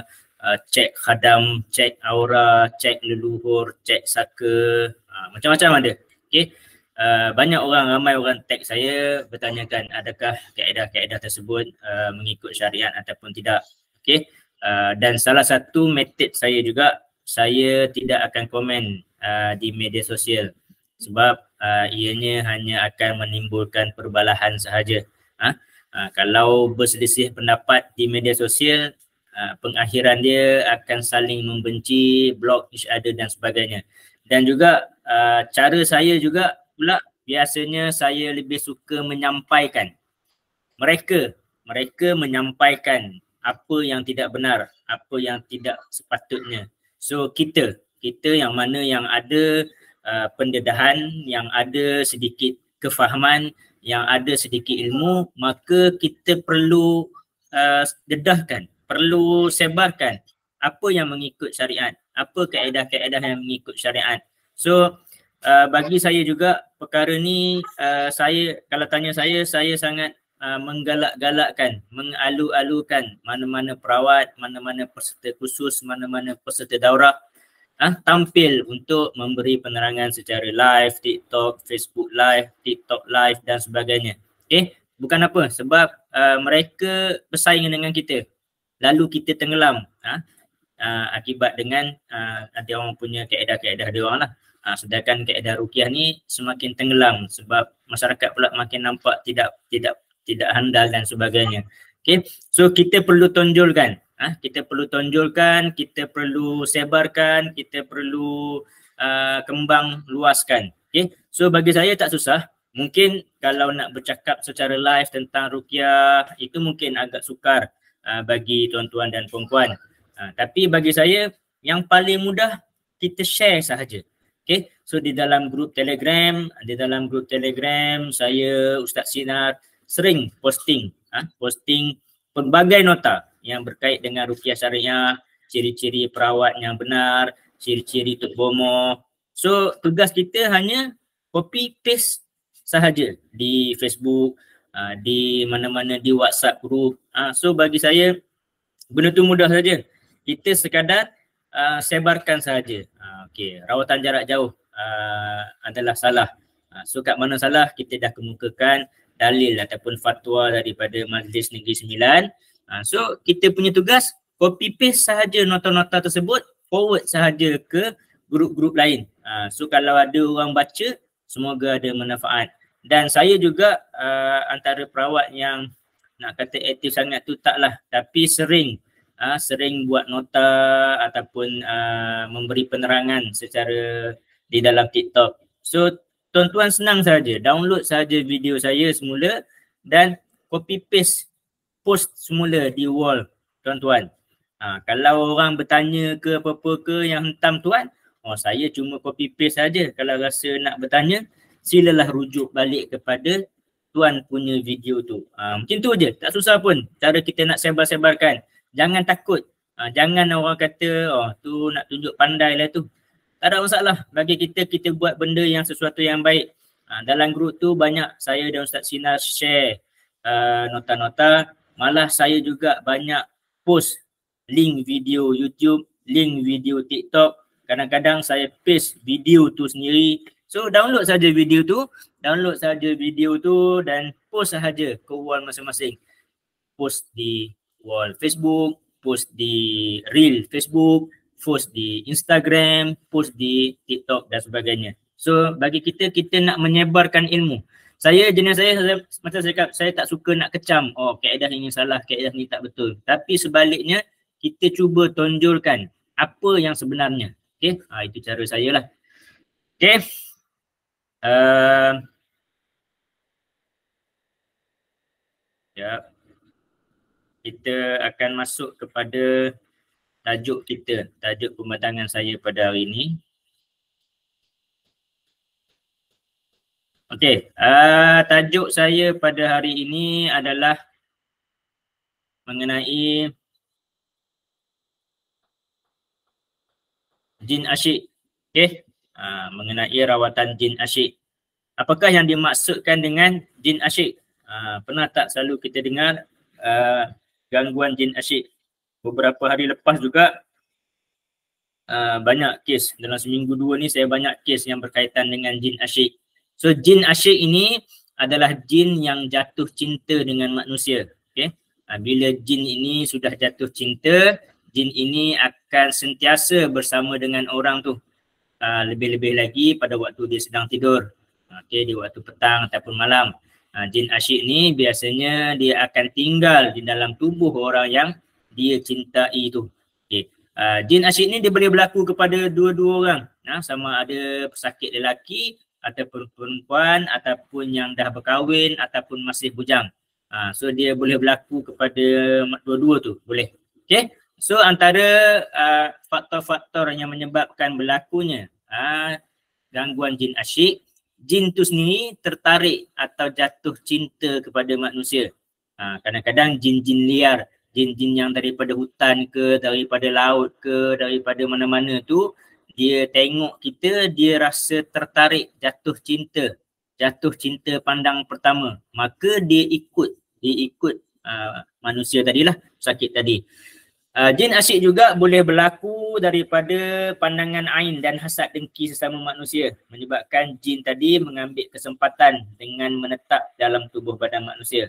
cek khadam, cek aura, cek leluhur, cek saka, macam-macam ada. Okay. Ramai orang tag saya bertanyakan adakah kaedah-kaedah tersebut mengikut syariat ataupun tidak. Okay. Dan salah satu metod saya juga, saya tidak akan komen di media sosial sebab ianya hanya akan menimbulkan perbalahan sahaja. Kalau berselisih pendapat di media sosial, pengakhiran dia akan saling membenci, block each other dan sebagainya. Dan juga cara saya juga pula biasanya saya lebih suka menyampaikan. Mereka menyampaikan apa yang tidak benar, apa yang tidak sepatutnya. So kita yang mana yang ada pendedahan, yang ada sedikit kefahaman, yang ada sedikit ilmu, maka kita perlu dedahkan, perlu sebarkan apa yang mengikut syariat, apa kaedah-kaedah yang mengikut syariat. So bagi saya juga perkara ni, saya kalau tanya saya sangat menggalak-galakkan, mengalu-alukan mana-mana perawat, mana-mana peserta khusus, mana-mana peserta daurah tampil untuk memberi penerangan secara live, TikTok, Facebook live, TikTok live dan sebagainya. Okay, bukan apa, sebab mereka bersaing dengan kita, lalu kita tenggelam akibat dengan ada orang punya kaedah-kaedah dia orang lah. Sedangkan kaedah ruqyah ni semakin tenggelam sebab masyarakat pula makin nampak tidak handal dan sebagainya. Okay, so kita perlu tonjolkan, kita perlu sebarkan, kita perlu kembang luaskan. Okay, so bagi saya tak susah. Mungkin kalau nak bercakap secara live tentang ruqyah itu mungkin agak sukar bagi tuan-tuan dan puan-puan. Tapi bagi saya yang paling mudah kita share sahaja. Okay, so di dalam grup Telegram saya, Ustaz Sinar, sering posting pelbagai nota yang berkait dengan ruqyah syariah, ciri-ciri perawat yang benar, ciri-ciri Tok Bomoh. So tugas kita hanya copy paste sahaja di Facebook, di mana-mana, di WhatsApp group. So bagi saya benda tu mudah saja. Kita sekadar sebarkan sahaja. Okey, rawatan jarak jauh adalah salah. So kat mana salah kita dah kemukakan dalil ataupun fatwa daripada Majlis Negeri Sembilan. So kita punya tugas copy paste sahaja nota-nota tersebut, forward sahaja ke grup-grup lain. So kalau ada orang baca, semoga ada manfaat. Dan saya juga antara perawat yang nak kata aktif sangat tu taklah, tapi sering buat nota ataupun memberi penerangan secara di dalam TikTok. So tuan-tuan senang saja, download saja video saya semula dan copy paste post semula di wall tuan-tuan. Kalau orang bertanya ke apa-apa ke yang hentam tuan, saya cuma copy paste saja. Kalau rasa nak bertanya, silalah rujuk balik kepada tuan punya video tu. Macam tu je, tak susah pun cara kita nak sebar-sebarkan. Jangan takut. Jangan orang kata, tu nak tunjuk pandai lah tu. Tak ada masalah. Bagi kita buat benda yang sesuatu yang baik. Dalam grup tu banyak saya dan Ustaz Sinar share nota-nota. Malah saya juga banyak post link video YouTube, link video TikTok. Kadang-kadang saya paste video tu sendiri. So download saja video tu dan post sahaja ke wall masing-masing. Post di wall Facebook, post di reel Facebook, post di Instagram, post di TikTok dan sebagainya. So bagi kita nak menyebarkan ilmu. Saya macam saya cakap, saya tak suka nak kecam, kaedah ini salah, kaedah ni tak betul. Tapi sebaliknya kita cuba tonjolkan apa yang sebenarnya. Okay, itu cara saya lah. Okay. Ya, kita akan masuk kepada tajuk kita, tajuk pembatangan saya pada hari ini. Okey, tajuk saya pada hari ini adalah mengenai jin asyik. Okey, mengenai rawatan jin asyik. Apakah yang dimaksudkan dengan jin asyik? Pernah tak selalu kita dengar gangguan jin asyik? Beberapa hari lepas juga banyak kes, dalam seminggu dua ni saya banyak kes yang berkaitan dengan jin asyik. So jin asyik ini adalah jin yang jatuh cinta dengan manusia. Okay? Bila jin ini sudah jatuh cinta, jin ini akan sentiasa bersama dengan orang tu. Lebih-lebih lagi pada waktu dia sedang tidur. Okay, di waktu petang ataupun malam. Jin asyik ni biasanya dia akan tinggal di dalam tubuh orang yang dia cintai tu. Okay. Jin asyik ni dia boleh berlaku kepada dua-dua orang. Sama ada pesakit lelaki ataupun perempuan ataupun yang dah berkahwin ataupun masih bujang. So dia boleh berlaku kepada dua-dua tu. Boleh. Okay. So antara faktor-faktor yang menyebabkan berlakunya gangguan jin asyik, jin tu sendiri tertarik atau jatuh cinta kepada manusia. Kadang-kadang jin-jin liar, jin-jin yang daripada hutan ke, daripada laut ke, daripada mana-mana tu, dia tengok kita, dia rasa tertarik, jatuh cinta pandang pertama. Maka dia ikut manusia tadilah, sakit tadi. Jin asyik juga boleh berlaku daripada pandangan ain dan hasad dengki sesama manusia, menyebabkan jin tadi mengambil kesempatan dengan menetap dalam tubuh badan manusia.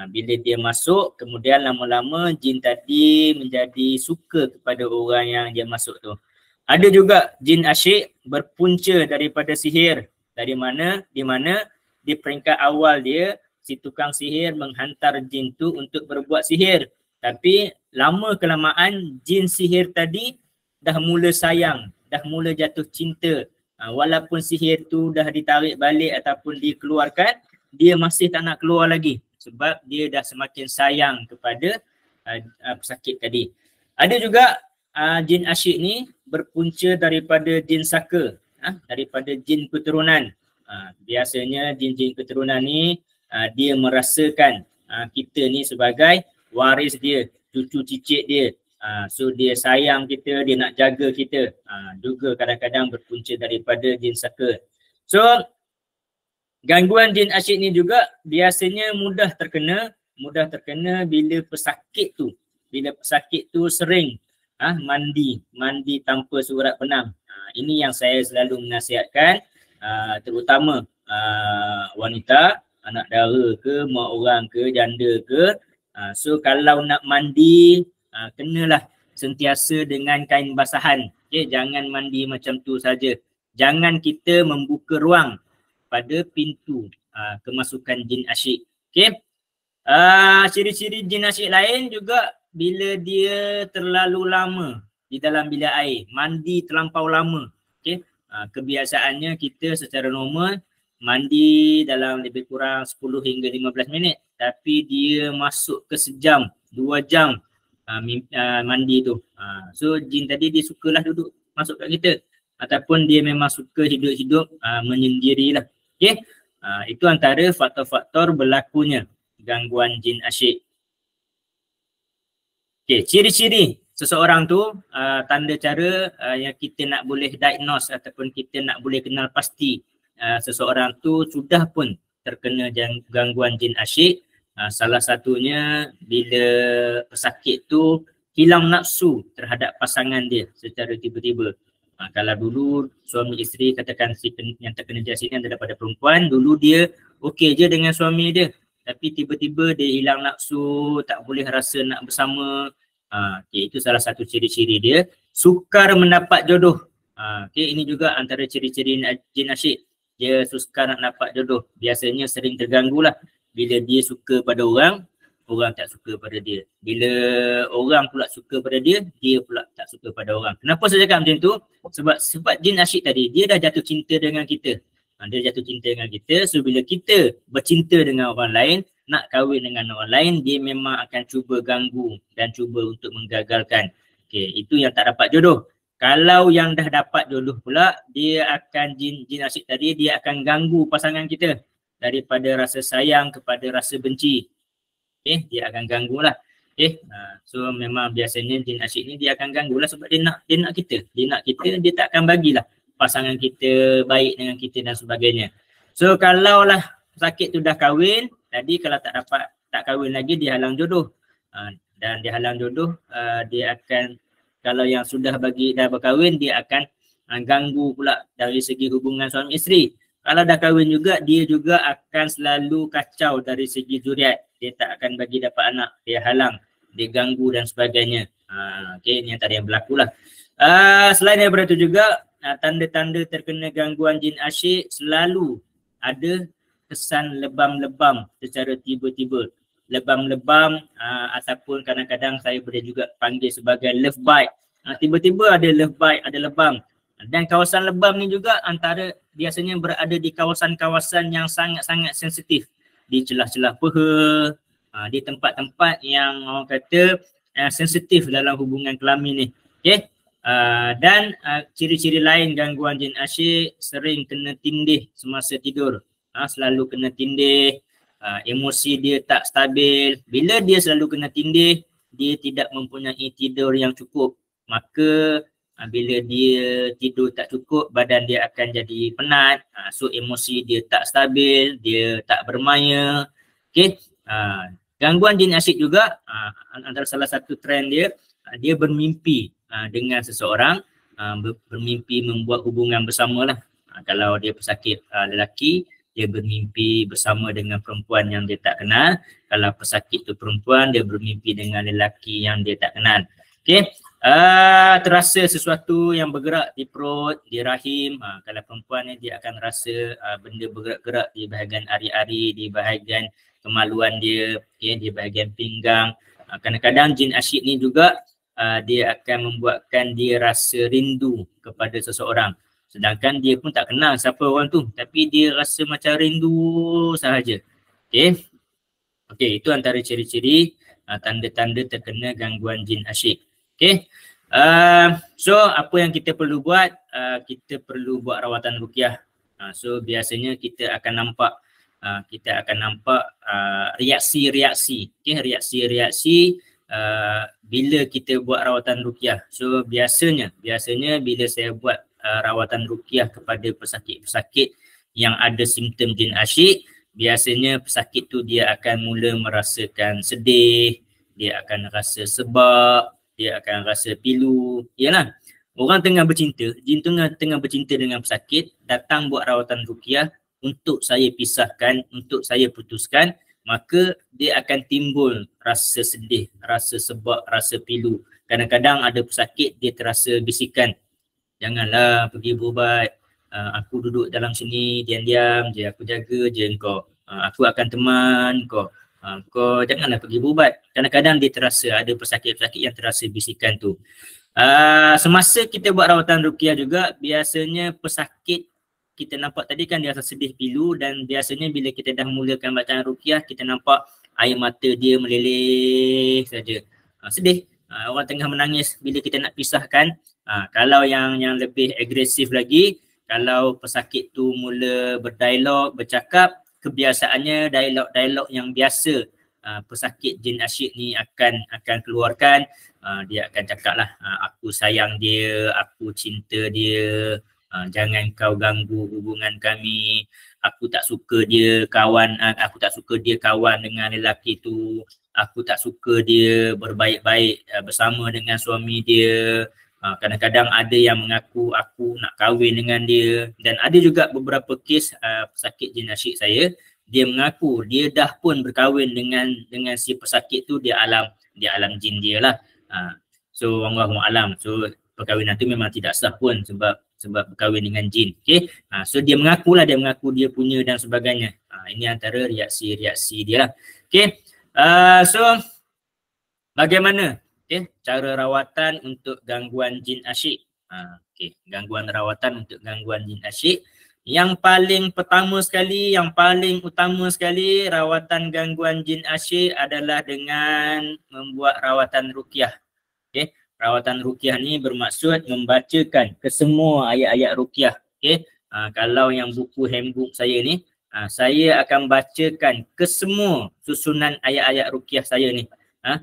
Bila dia masuk, kemudian lama-lama jin tadi menjadi suka kepada orang yang dia masuk tu. Ada juga jin asyik berpunca daripada sihir. Di mana di peringkat awal dia, si tukang sihir menghantar jin tu untuk berbuat sihir. Tapi lama kelamaan jin sihir tadi dah mula sayang, dah mula jatuh cinta. Walaupun sihir tu dah ditarik balik ataupun dikeluarkan, dia masih tak nak keluar lagi sebab dia dah semakin sayang kepada pesakit tadi. Ada juga jin asyik ni berpunca daripada jin saka, daripada jin keturunan. Biasanya jin-jin keturunan ni dia merasakan kita ni sebagai waris dia, cucu cicit dia. So dia sayang kita, dia nak jaga kita. Juga kadang-kadang berpunca daripada jin saka. So gangguan jin asyik ni juga biasanya mudah terkena bila pesakit tu sering mandi tanpa surat penang. Ini yang saya selalu menasihatkan, terutama wanita, anak dara ke, mak orang ke, janda ke. So kalau nak mandi, kenalah sentiasa dengan kain basahan. Okay? Jangan mandi macam tu saja. Jangan kita membuka ruang pada pintu kemasukan jin asyik. Okay? Ciri-ciri jin asyik lain juga bila dia terlalu lama di dalam bilik air, mandi terlampau lama. Okay? Kebiasaannya kita secara normal mandi dalam lebih kurang 10 hingga 15 minit. Tapi dia masuk ke sejam, 2 jam mandi tu. So jin tadi dia sukalah duduk masuk kat kita. Ataupun dia memang suka hidup-hidup menyendirilah. Okay? Itu antara faktor-faktor berlakunya gangguan jin asyik. Okay, ciri-ciri seseorang tu, tanda cara yang kita nak boleh diagnose ataupun kita nak boleh kenal pasti seseorang tu sudah pun terkena gangguan jin asyik. Salah satunya bila pesakit tu hilang nafsu terhadap pasangan dia secara tiba-tiba. Kalau dulu suami isteri, katakan yang terkena jin asyik ni daripada perempuan, dulu dia okey je dengan suami dia. Tapi tiba-tiba dia hilang nafsu, tak boleh rasa nak bersama. Okay, itu salah satu ciri-ciri dia. Sukar mendapat jodoh. Okay, ini juga antara ciri-ciri jin asyik. Dia sukar nak dapat jodoh. Biasanya sering terganggu lah. Bila dia suka pada orang, orang tak suka pada dia. Bila orang pula suka pada dia, dia pula tak suka pada orang. Kenapa saya cakap macam tu? Sebab jin asyik tadi, dia dah jatuh cinta dengan kita. Dia jatuh cinta dengan kita. So bila kita bercinta dengan orang lain, nak kahwin dengan orang lain, dia memang akan cuba ganggu dan cuba untuk menggagalkan. Okay, itu yang tak dapat jodoh. Kalau yang dah dapat jodoh pula, dia akan jin asyik tadi, dia akan ganggu pasangan kita daripada rasa sayang kepada rasa benci. Okay, dia akan ganggulah. Okay, so memang biasanya jin asyik ni dia akan ganggulah sebab dia nak kita. Dia nak kita, dia tak akan bagilah pasangan kita baik dengan kita dan sebagainya. So kalaulah pesakit tu dah kahwin, tadi kalau tak kahwin lagi, dia halang jodoh. Dan dia halang jodoh, dia akan, kalau yang sudah dah berkahwin, dia akan ganggu pula dari segi hubungan suami isteri. Kalau dah kahwin juga, dia juga akan selalu kacau dari segi zuriat. Dia tak akan bagi dapat anak, dia halang, dia ganggu dan sebagainya. Okay, ini yang tadi yang berlaku lah. Selain daripada itu juga, tanda-tanda terkena gangguan jin asyik selalu ada kesan lebam-lebam secara tiba-tiba. Lebam-lebam ataupun kadang-kadang saya boleh juga panggil sebagai love bite. Tiba-tiba ada love bite, ada lebam. Dan kawasan lebam ni juga antara biasanya berada di kawasan-kawasan yang sangat-sangat sensitif. Di celah-celah peha, di tempat-tempat yang orang kata sensitif dalam hubungan kelamin ni. Okay? Dan ciri-ciri lain gangguan jin asyik, sering kena tindih semasa tidur. Selalu kena tindih, emosi dia tak stabil. Bila dia selalu kena tindih, dia tidak mempunyai tidur yang cukup. Maka bila dia tidur tak cukup, badan dia akan jadi penat. So emosi dia tak stabil, dia tak bermaya. Okay. Gangguan jin asyik juga, antara salah satu trend dia, dia bermimpi dengan seseorang, bermimpi membuat hubungan bersama lah. Kalau dia pesakit lelaki, dia bermimpi bersama dengan perempuan yang dia tak kenal. Kalau pesakit tu perempuan, dia bermimpi dengan lelaki yang dia tak kenal. Okay. Terasa sesuatu yang bergerak di perut, di rahim. Kalau perempuan ni dia akan rasa benda bergerak-gerak di bahagian ari-ari, di bahagian kemaluan dia, okay, di bahagian pinggang. Kadang-kadang jin asyik ni juga dia akan membuatkan dia rasa rindu kepada seseorang. Sedangkan dia pun tak kenal siapa orang tu, tapi dia rasa macam rindu sahaja. Okay. Okay, itu antara ciri-ciri tanda-tanda terkena gangguan jin asyik. Okay. So apa yang kita perlu buat? Kita perlu buat rawatan ruqyah. So biasanya kita akan nampak reaksi-reaksi. Okay, reaksi-reaksi bila kita buat rawatan ruqyah. So biasanya bila saya buat rawatan ruqyah kepada pesakit-pesakit yang ada simptom jin asyik, biasanya pesakit tu dia akan mula merasakan sedih, dia akan rasa sebab, dia akan rasa pilu. Yalah, orang tengah bercinta, jin tengah bercinta dengan pesakit, datang buat rawatan ruqyah untuk saya pisahkan, untuk saya putuskan, maka dia akan timbul rasa sedih, rasa sebab, rasa pilu. Kadang-kadang ada pesakit dia terasa bisikan, janganlah pergi berubat, aku duduk dalam sini diam-diam je, aku jaga je engkau, aku akan teman kau. Kau janganlah pergi berubat. Kadang-kadang dia terasa, ada pesakit-pesakit yang terasa bisikan tu. Semasa kita buat rawatan ruqyah juga, biasanya pesakit kita nampak tadi kan dia rasa sedih pilu, dan biasanya bila kita dah mulakan bacaan ruqyah, kita nampak air mata dia meleleh saja. Sedih. Orang tengah menangis bila kita nak pisahkan. Kalau yang lebih agresif lagi, kalau pesakit tu mula berdialog, bercakap, kebiasaannya dialog-dialog yang biasa pesakit jin asyik ni akan keluarkan. Dia akan cakap lah, aku sayang dia, aku cinta dia, jangan kau ganggu hubungan kami, aku tak suka dia kawan dengan lelaki tu, aku tak suka dia berbaik-baik bersama dengan suami dia. Kadang-kadang ada yang mengaku aku nak kahwin dengan dia, dan ada juga beberapa kes pesakit jin asyik saya, dia mengaku dia dah pun berkahwin dengan si pesakit tu di alam jin dia lah. So Allahu'alam. So perkahwinan tu memang tidak sah pun sebab berkahwin dengan jin. Okay. So dia mengaku dia punya dan sebagainya. Ini antara reaksi-reaksi dia lah. Okay. So bagaimana cara rawatan untuk gangguan jin asyik? Gangguan rawatan untuk gangguan jin asyik. Yang paling pertama sekali, yang paling utama sekali rawatan gangguan jin asyik adalah dengan membuat rawatan ruqyah. Okey, rawatan ruqyah ni bermaksud membacakan kesemua ayat-ayat ruqyah. Okey, kalau yang buku handbook saya ni, saya akan bacakan kesemua susunan ayat-ayat ruqyah saya ni.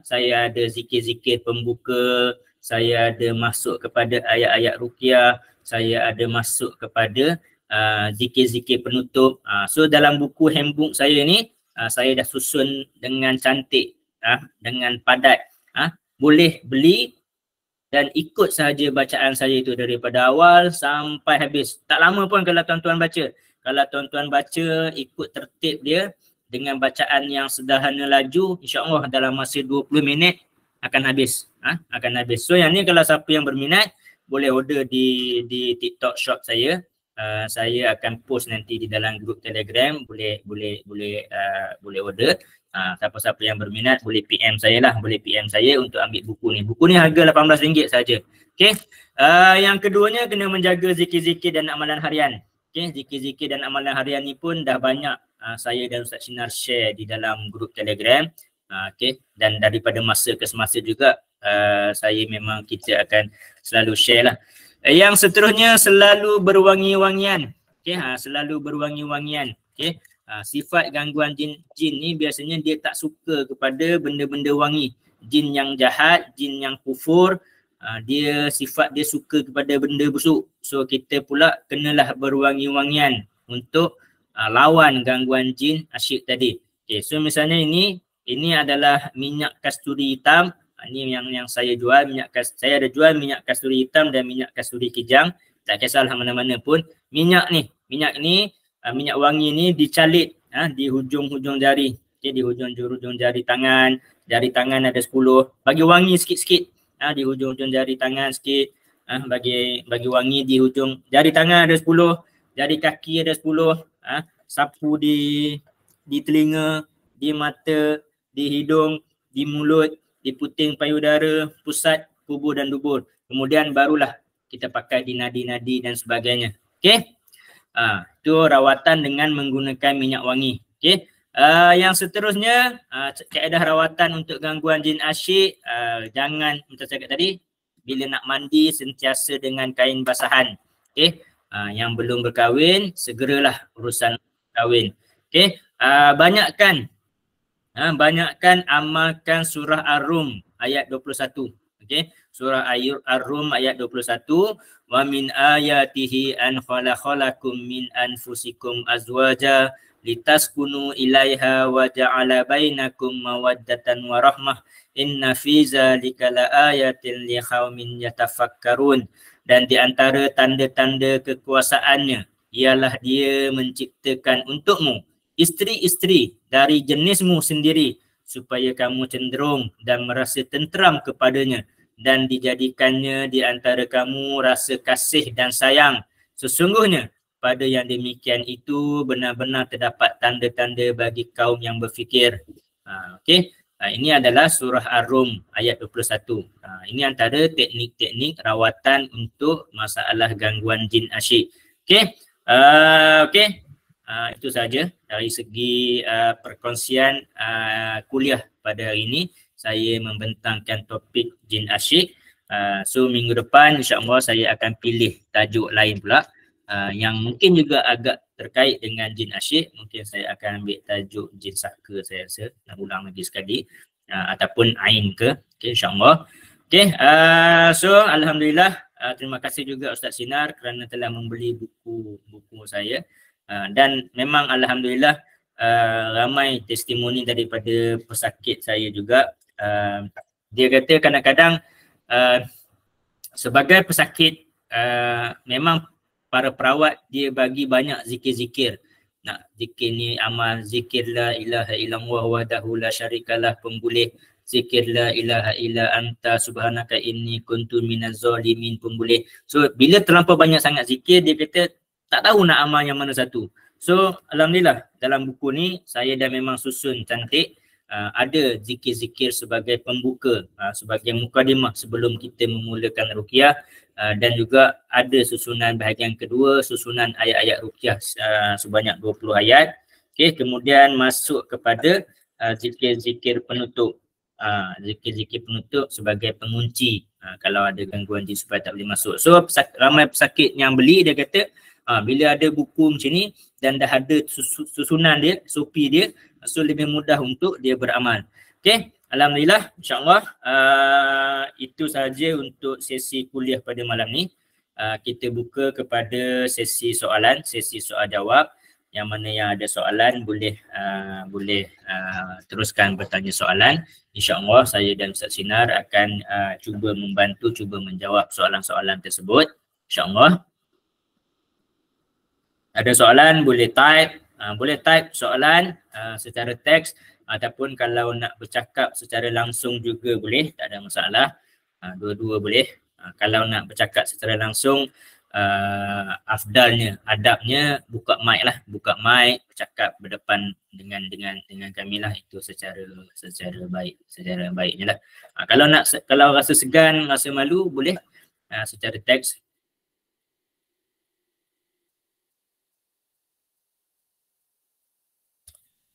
Saya ada zikir-zikir pembuka, saya ada masuk kepada ayat-ayat ruqyah, saya ada masuk kepada zikir-zikir penutup. So dalam buku handbook saya ni, saya dah susun dengan cantik, dengan padat. Boleh beli dan ikut sahaja bacaan saya itu daripada awal sampai habis. Tak lama pun kalau tuan-tuan baca. Kalau tuan-tuan baca ikut tertib dia dengan bacaan yang sederhana laju, insya-Allah dalam masa 20 minit akan habis. Akan habis. So yang ni kalau siapa yang berminat boleh order di TikTok shop saya. Saya akan post nanti di dalam grup Telegram, boleh order. Siapa-siapa yang berminat boleh PM saya lah, boleh PM saya untuk ambil buku ni. Buku ni harga RM18 saja. Okey. Yang keduanya kena menjaga zikir-zikir dan amalan harian. Okey, zikir-zikir dan amalan harian ni pun dah banyak saya dan Ustaz Sinar share di dalam grup Telegram. Okey, dan daripada masa ke semasa juga kita akan selalu share lah. Yang seterusnya selalu berwangi-wangian. Okey, selalu berwangi-wangian. Okey. Sifat gangguan jin ni biasanya dia tak suka kepada benda-benda wangi. Jin yang jahat, jin yang kufur, dia sifat dia suka kepada benda busuk. So kita pula kenalah berwangi-wangian untuk lawan gangguan jin asyik tadi. Okay, so misalnya ini adalah minyak kasturi hitam. Ini yang saya jual, saya ada jual minyak kasturi hitam dan minyak kasturi kijang. Tak kisahlah mana-mana pun. Minyak wangi ni dicalit di hujung-hujung jari. Okay, di hujung jari tangan. Jari tangan ada 10. Bagi wangi sikit-sikit. Di hujung-hujung jari tangan sikit. Bagi wangi di hujung jari tangan ada 10. Jari kaki ada 10. Sapu di telinga, di mata, di hidung, di mulut, di puting payudara, pusat kubur dan dubur. Kemudian barulah kita pakai di nadi-nadi dan sebagainya. Okey? Itu rawatan dengan menggunakan minyak wangi. Okey. Yang seterusnya, kaedah rawatan untuk gangguan jin asyik, jangan macam saya cakap tadi, bila nak mandi sentiasa dengan kain basahan. Okey. Yang belum berkahwin, segeralah urusan kahwin. Okey. Banyakkan amalkan surah Ar-Rum ayat 21. Okey. Surah Ar-Rum ayat 21. Wa min ayatihi an khalaqalakum min anfusikum azwaja litaskunu ilaiha wa ja'ala bainakum mawaddatan wa rahmah inna fi zalika laayatin liqaumin yatafakkarun. Dan di antara tanda-tanda kekuasaannya ialah dia menciptakan untukmu isteri-isteri dari jenismu sendiri supaya kamu cenderung dan merasa tenteram kepadanya, dan dijadikannya di antara kamu rasa kasih dan sayang. Sesungguhnya pada yang demikian itu benar-benar terdapat tanda-tanda bagi kaum yang berfikir. Okey. Ini adalah surah Ar-Rum ayat 21. Ini antara teknik-teknik rawatan untuk masalah gangguan jin asyik. Okey. Okey. Itu saja dari segi perkongsian kuliah pada hari ini. Saya membentangkan topik jin asyik. So minggu depan insya-Allah saya akan pilih tajuk lain pula yang mungkin juga agak terkait dengan jin asyik. Mungkin saya akan ambil tajuk jin saka, saya rasa nak ulang lagi sekali, ataupun ain ke. Okay, insya-Allah. Okay, so alhamdulillah, terima kasih juga Ustaz Sinar kerana telah membeli buku saya, dan memang alhamdulillah ramai testimoni daripada pesakit saya juga. Dia kata kadang-kadang sebagai pesakit memang para perawat dia bagi banyak zikir-zikir. Nak zikir ni amal zikir la ilaha illallah wahdahu la syarikalah pun boleh. Zikir la ilaha illa anta subhanaka inni kuntu minaz zalimin pun boleh. So bila terlampau banyak sangat zikir, dia kata tak tahu nak amal yang mana satu. So alhamdulillah dalam buku ni saya dah memang susun cantik. ada zikir-zikir sebagai pembuka, sebagai mukadimah sebelum kita memulakan ruqyah, dan juga ada susunan bahagian kedua, susunan ayat-ayat ruqyah sebanyak 20 ayat. Okey, kemudian masuk kepada zikir-zikir penutup. Zikir-zikir penutup sebagai pengunci kalau ada gangguan jin supaya tak boleh masuk. So ramai pesakit yang beli, dia kata bila ada buku macam ni dan dah ada susunan dia, SOP dia, so lebih mudah untuk dia beramal. Okey, alhamdulillah, insya-Allah itu sahaja untuk sesi kuliah pada malam ni. Kita buka kepada sesi soalan, sesi soal jawab. Yang mana yang ada soalan boleh teruskan bertanya soalan. InsyaAllah saya dan Ustaz Sinar akan cuba membantu, cuba menjawab soalan-soalan tersebut. InsyaAllah. Ada soalan boleh type soalan secara teks, ataupun kalau nak bercakap secara langsung juga boleh, tak ada masalah. Dua-dua boleh. Kalau nak bercakap secara langsung, afdalnya, adabnya buka mic lah, buka mic, bercakap berdepan dengan kami lah, itu secara baiknya lah. Kalau rasa segan, rasa malu, boleh secara teks.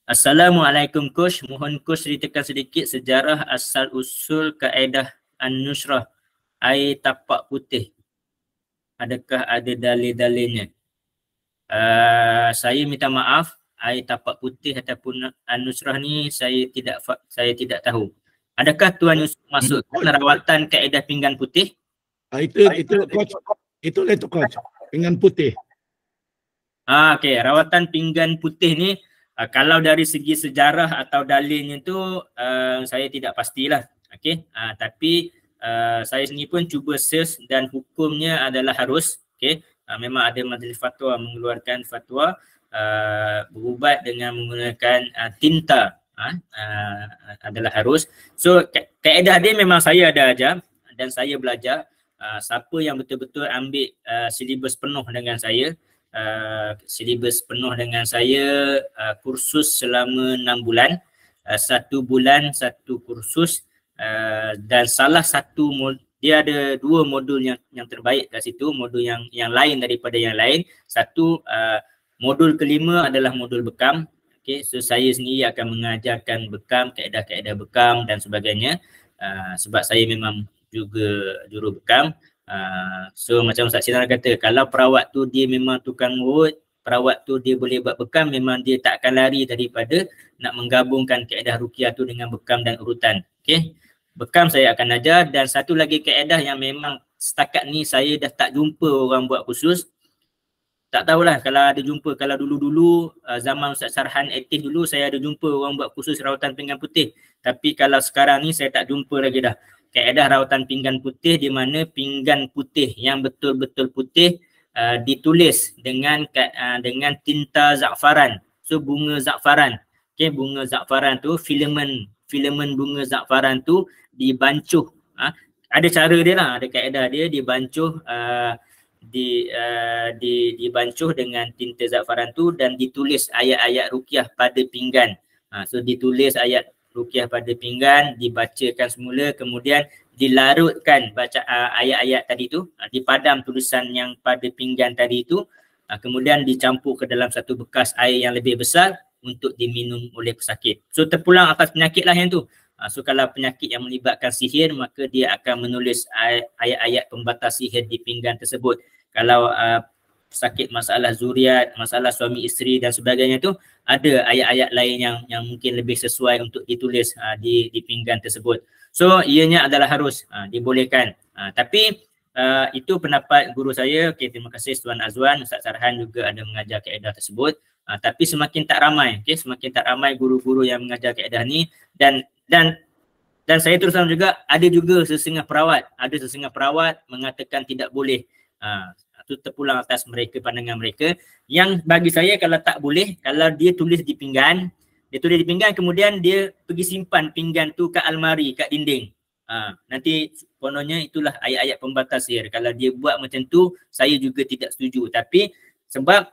Assalamualaikum Coach, mohon Coach ceritakan sedikit sejarah asal usul kaedah An-Nusrah air tapak putih. Adakah ada dalil-dalilnya? Saya minta maaf, air tapak putih ataupun An-Nusrah ni saya tidak tahu. Adakah Tuan Yusuf masukkan rawatan kaedah pinggan putih? Itu Coach. Itulah itu Coach, pinggan putih. Okey, rawatan pinggan putih ni kalau dari segi sejarah atau dalilnya tu saya tidak pastilah. Okey, tapi saya sendiri pun cuba search dan hukumnya adalah harus. Okey, memang ada majlis fatwa mengeluarkan fatwa berubat dengan menggunakan tinta adalah harus. So kaedah dia memang saya ada ajar dan saya belajar. Siapa yang betul-betul ambil silibus penuh dengan saya, kursus selama 6 bulan, 1 bulan 1 kursus, dan salah satu dia ada 2 modul yang terbaik kat situ, modul yang lain daripada yang lain. Satu, modul kelima adalah modul bekam. Okay, so saya sendiri akan mengajarkan bekam, kaedah-kaedah bekam dan sebagainya, sebab saya memang juga juru bekam. So macam Ustaz Sinar kata, kalau perawat tu dia memang tukang urut, perawat tu dia boleh buat bekam, memang dia tak akan lari daripada nak menggabungkan kaedah ruqyah tu dengan bekam dan urutan. Okey, bekam saya akan ajar. Dan satu lagi kaedah yang memang setakat ni saya dah tak jumpa orang buat khusus. Tak tahulah kalau ada jumpa, kalau dulu-dulu zaman Ustaz Sarhan aktif dulu saya ada jumpa orang buat khusus rawatan pinggan putih. Tapi kalau sekarang ni saya tak jumpa lagi dah. Kaedah rawatan pinggan putih di mana pinggan putih yang betul-betul putih ditulis dengan tinta za'faran. So bunga za'faran. Okey, bunga za'faran tu filamen bunga za'faran tu dibancuh. Ada cara dia lah, ada kaedah dia, dibancuh dibancuh dengan tinta za'faran tu dan ditulis ayat-ayat ruqyah pada pinggan. So ditulis ayat ruqyah pada pinggan, dibacakan semula, kemudian dilarutkan baca ayat-ayat tadi tu, dipadam tulisan yang pada pinggan tadi tu, kemudian dicampur ke dalam satu bekas air yang lebih besar untuk diminum oleh pesakit. So terpulang atas penyakit lah yang tu. So kalau penyakit yang melibatkan sihir, maka dia akan menulis ayat-ayat pembatas sihir di pinggan tersebut. Kalau sakit masalah zuriat, masalah suami isteri dan sebagainya tu, ada ayat-ayat lain yang mungkin lebih sesuai untuk ditulis di pinggan tersebut. So ianya adalah harus dibolehkan. Tapi itu pendapat guru saya. Okay, terima kasih Tuan Azwan, Ustaz Sarhan juga ada mengajar kaedah tersebut. Tapi semakin tak ramai, semakin tak ramai guru-guru yang mengajar kaedah ni, dan saya terus terang juga ada juga sesengah perawat mengatakan tidak boleh. Itu terpulang atas mereka, pandangan mereka. Yang bagi saya kalau tak boleh, kalau dia tulis di pinggan, kemudian dia pergi simpan pinggan tu kat almari, kat dinding. Nanti kononnya itulah ayat-ayat pembatas sihir. Kalau dia buat macam tu, saya juga tidak setuju. Tapi sebab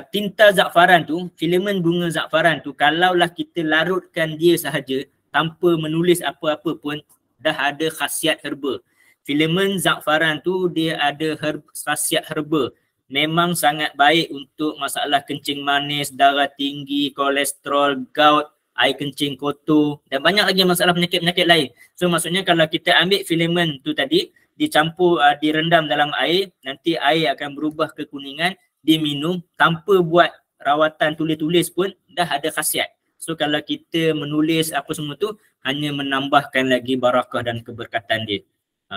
tinta za'faran tu, filamen bunga za'faran tu, kalaulah kita larutkan dia sahaja tanpa menulis apa-apa pun, dah ada khasiat herba. Filamen za'faran tu dia ada khasiat herba. Memang sangat baik untuk masalah kencing manis, darah tinggi, kolesterol, gout, air kencing kotor dan banyak lagi masalah penyakit-penyakit lain. So maksudnya kalau kita ambil filamen tu tadi, dicampur, direndam dalam air, nanti air akan berubah ke kuningan, diminum tanpa buat rawatan tulis-tulis pun dah ada khasiat. So kalau kita menulis apa semua tu hanya menambahkan lagi barakah dan keberkatan dia.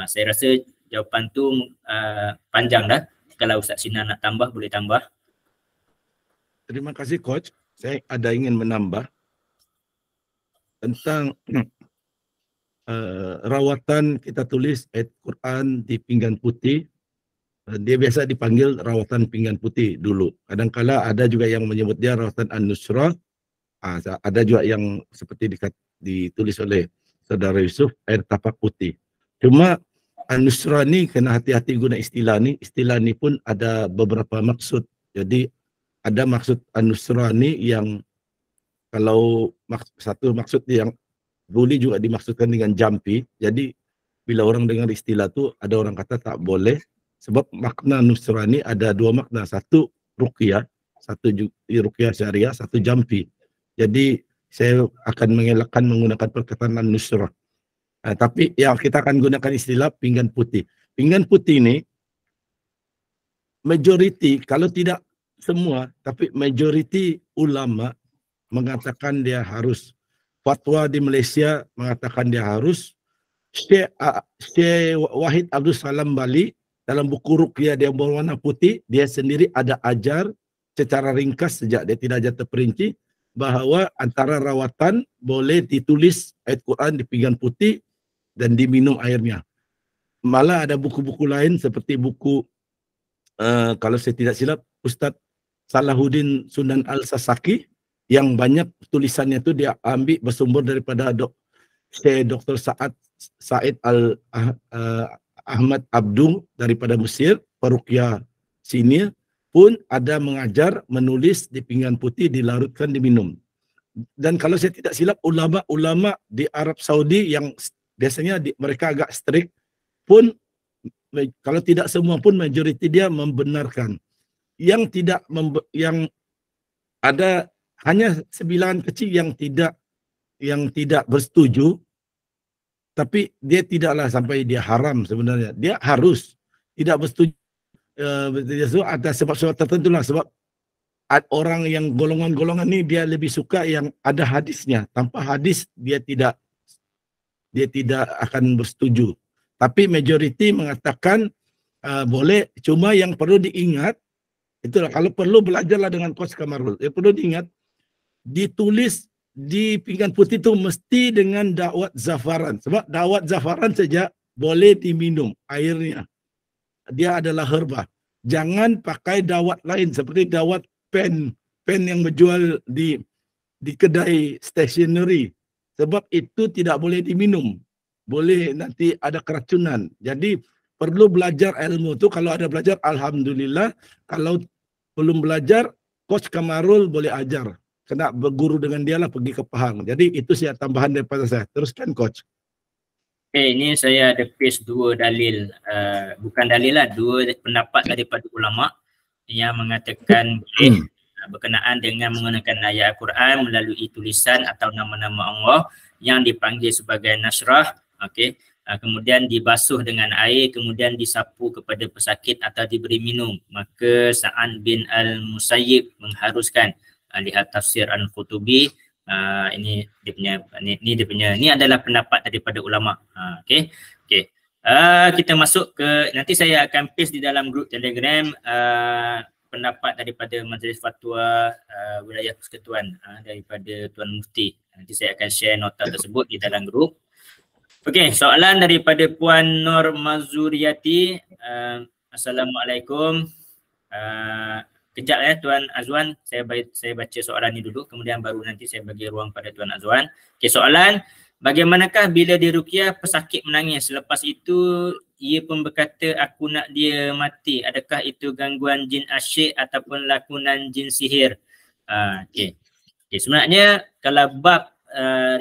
Saya rasa jawapan tu panjang dah. Kalau Ustaz Sinar nak tambah boleh tambah. Terima kasih Coach. Saya ada ingin menambah tentang rawatan kita tulis ayat Quran di pinggan putih. Dia biasa dipanggil rawatan pinggan putih dulu. Kadang-kala ada juga yang menyebut dia rawatan an-nusrah. Ada juga yang seperti ditulis oleh Saudara Yusuf, air tapak putih. Cuma an-nusrah ni kena hati-hati guna istilah ni. Istilah ni pun ada beberapa maksud. Jadi ada maksud an-nusrah ni yang kalau satu maksud yang boleh juga dimaksudkan dengan jampi. Jadi bila orang dengar istilah tu ada orang kata tak boleh. Sebab makna nusrah ni ada dua makna. Satu ruqyah, satu ruqyah syariah, satu jampi. Jadi saya akan mengelakkan menggunakan perkataan nusrah. Tapi yang kita akan gunakan istilah pinggan putih. Pinggan putih ni majoriti, kalau tidak semua, tapi majoriti ulama mengatakan dia harus. Fatwa di Malaysia mengatakan dia harus. Syekh Wahid Abdul Salam Bali dalam buku Ruqyah dia berwarna putih, dia sendiri ada ajar secara ringkas sejak dia tidak ajar terperinci bahawa antara rawatan boleh ditulis ayat Quran di pinggan putih dan diminum airnya. Malah ada buku-buku lain seperti buku kalau saya tidak silap Ustaz Salahuddin Sunan Al-Sasaki yang banyak tulisannya itu dia ambil bersumber daripada Dr. Said Ahmad Abdul daripada Mesir, peruqyah sini pun ada mengajar menulis di pinggan putih dilarutkan diminum. Dan kalau saya tidak silap ulama-ulama di Arab Saudi yang biasanya mereka agak strict pun, kalau tidak semua pun majoriti dia membenarkan. Yang tidak yang ada hanya sebilangan kecil yang tidak bersetuju, tapi dia tidaklah sampai dia haram sebenarnya. Dia harus tidak bersetuju ada sebab-sebab tertentu lah. Sebab orang yang golongan-golongan ni dia lebih suka yang ada hadisnya. Tanpa hadis dia tidak akan bersetuju. Tapi majoriti mengatakan boleh. Cuma yang perlu diingat, itulah kalau perlu belajarlah dengan Coach Kamarul. Yang perlu diingat, ditulis di pinggan putih itu mesti dengan dawat zafaran. Sebab dawat zafaran saja boleh diminum airnya. Dia adalah herba. Jangan pakai dawat lain seperti dawat pen yang menjual di kedai stationery. Sebab itu tidak boleh diminum. Boleh nanti ada keracunan. Jadi perlu belajar ilmu itu. Kalau ada belajar, alhamdulillah. Kalau belum belajar, Coach Kamarul boleh ajar. Kena berguru dengan dia lah pergi ke Pahang. Jadi itu sih tambahan daripada saya. Teruskan Coach. Ini saya ada paste dua dalil, bukan dalil lah, dua pendapat daripada ulama yang mengatakan boleh berkenaan dengan menggunakan ayat Al-Quran melalui tulisan atau nama-nama Allah yang dipanggil sebagai nasrah. Kemudian dibasuh dengan air, kemudian disapu kepada pesakit atau diberi minum. Maka Sa'ad bin Al-Musayyib mengharuskan. Lihat tafsir Al-Qutubi, ini adalah pendapat daripada ulama. Kita masuk ke, nanti saya akan paste di dalam grup Telegram pendapat daripada Majlis Fatwa Wilayah Persekutuan daripada Tuan Mufti. Nanti saya akan share nota tersebut di dalam grup. Okey, soalan daripada Puan Nur Mazuriati. Assalamualaikum. Kejap Tuan Azwan, saya baca soalan ni dulu, kemudian baru nanti saya bagi ruang pada Tuan Azwan. Okey, soalan, bagaimanakah bila diruqyah pesakit menangis, selepas itu ia pun berkata aku nak dia mati. Adakah itu gangguan jin asyik ataupun lakonan jin sihir? Okey. Okay, sebenarnya kalau bab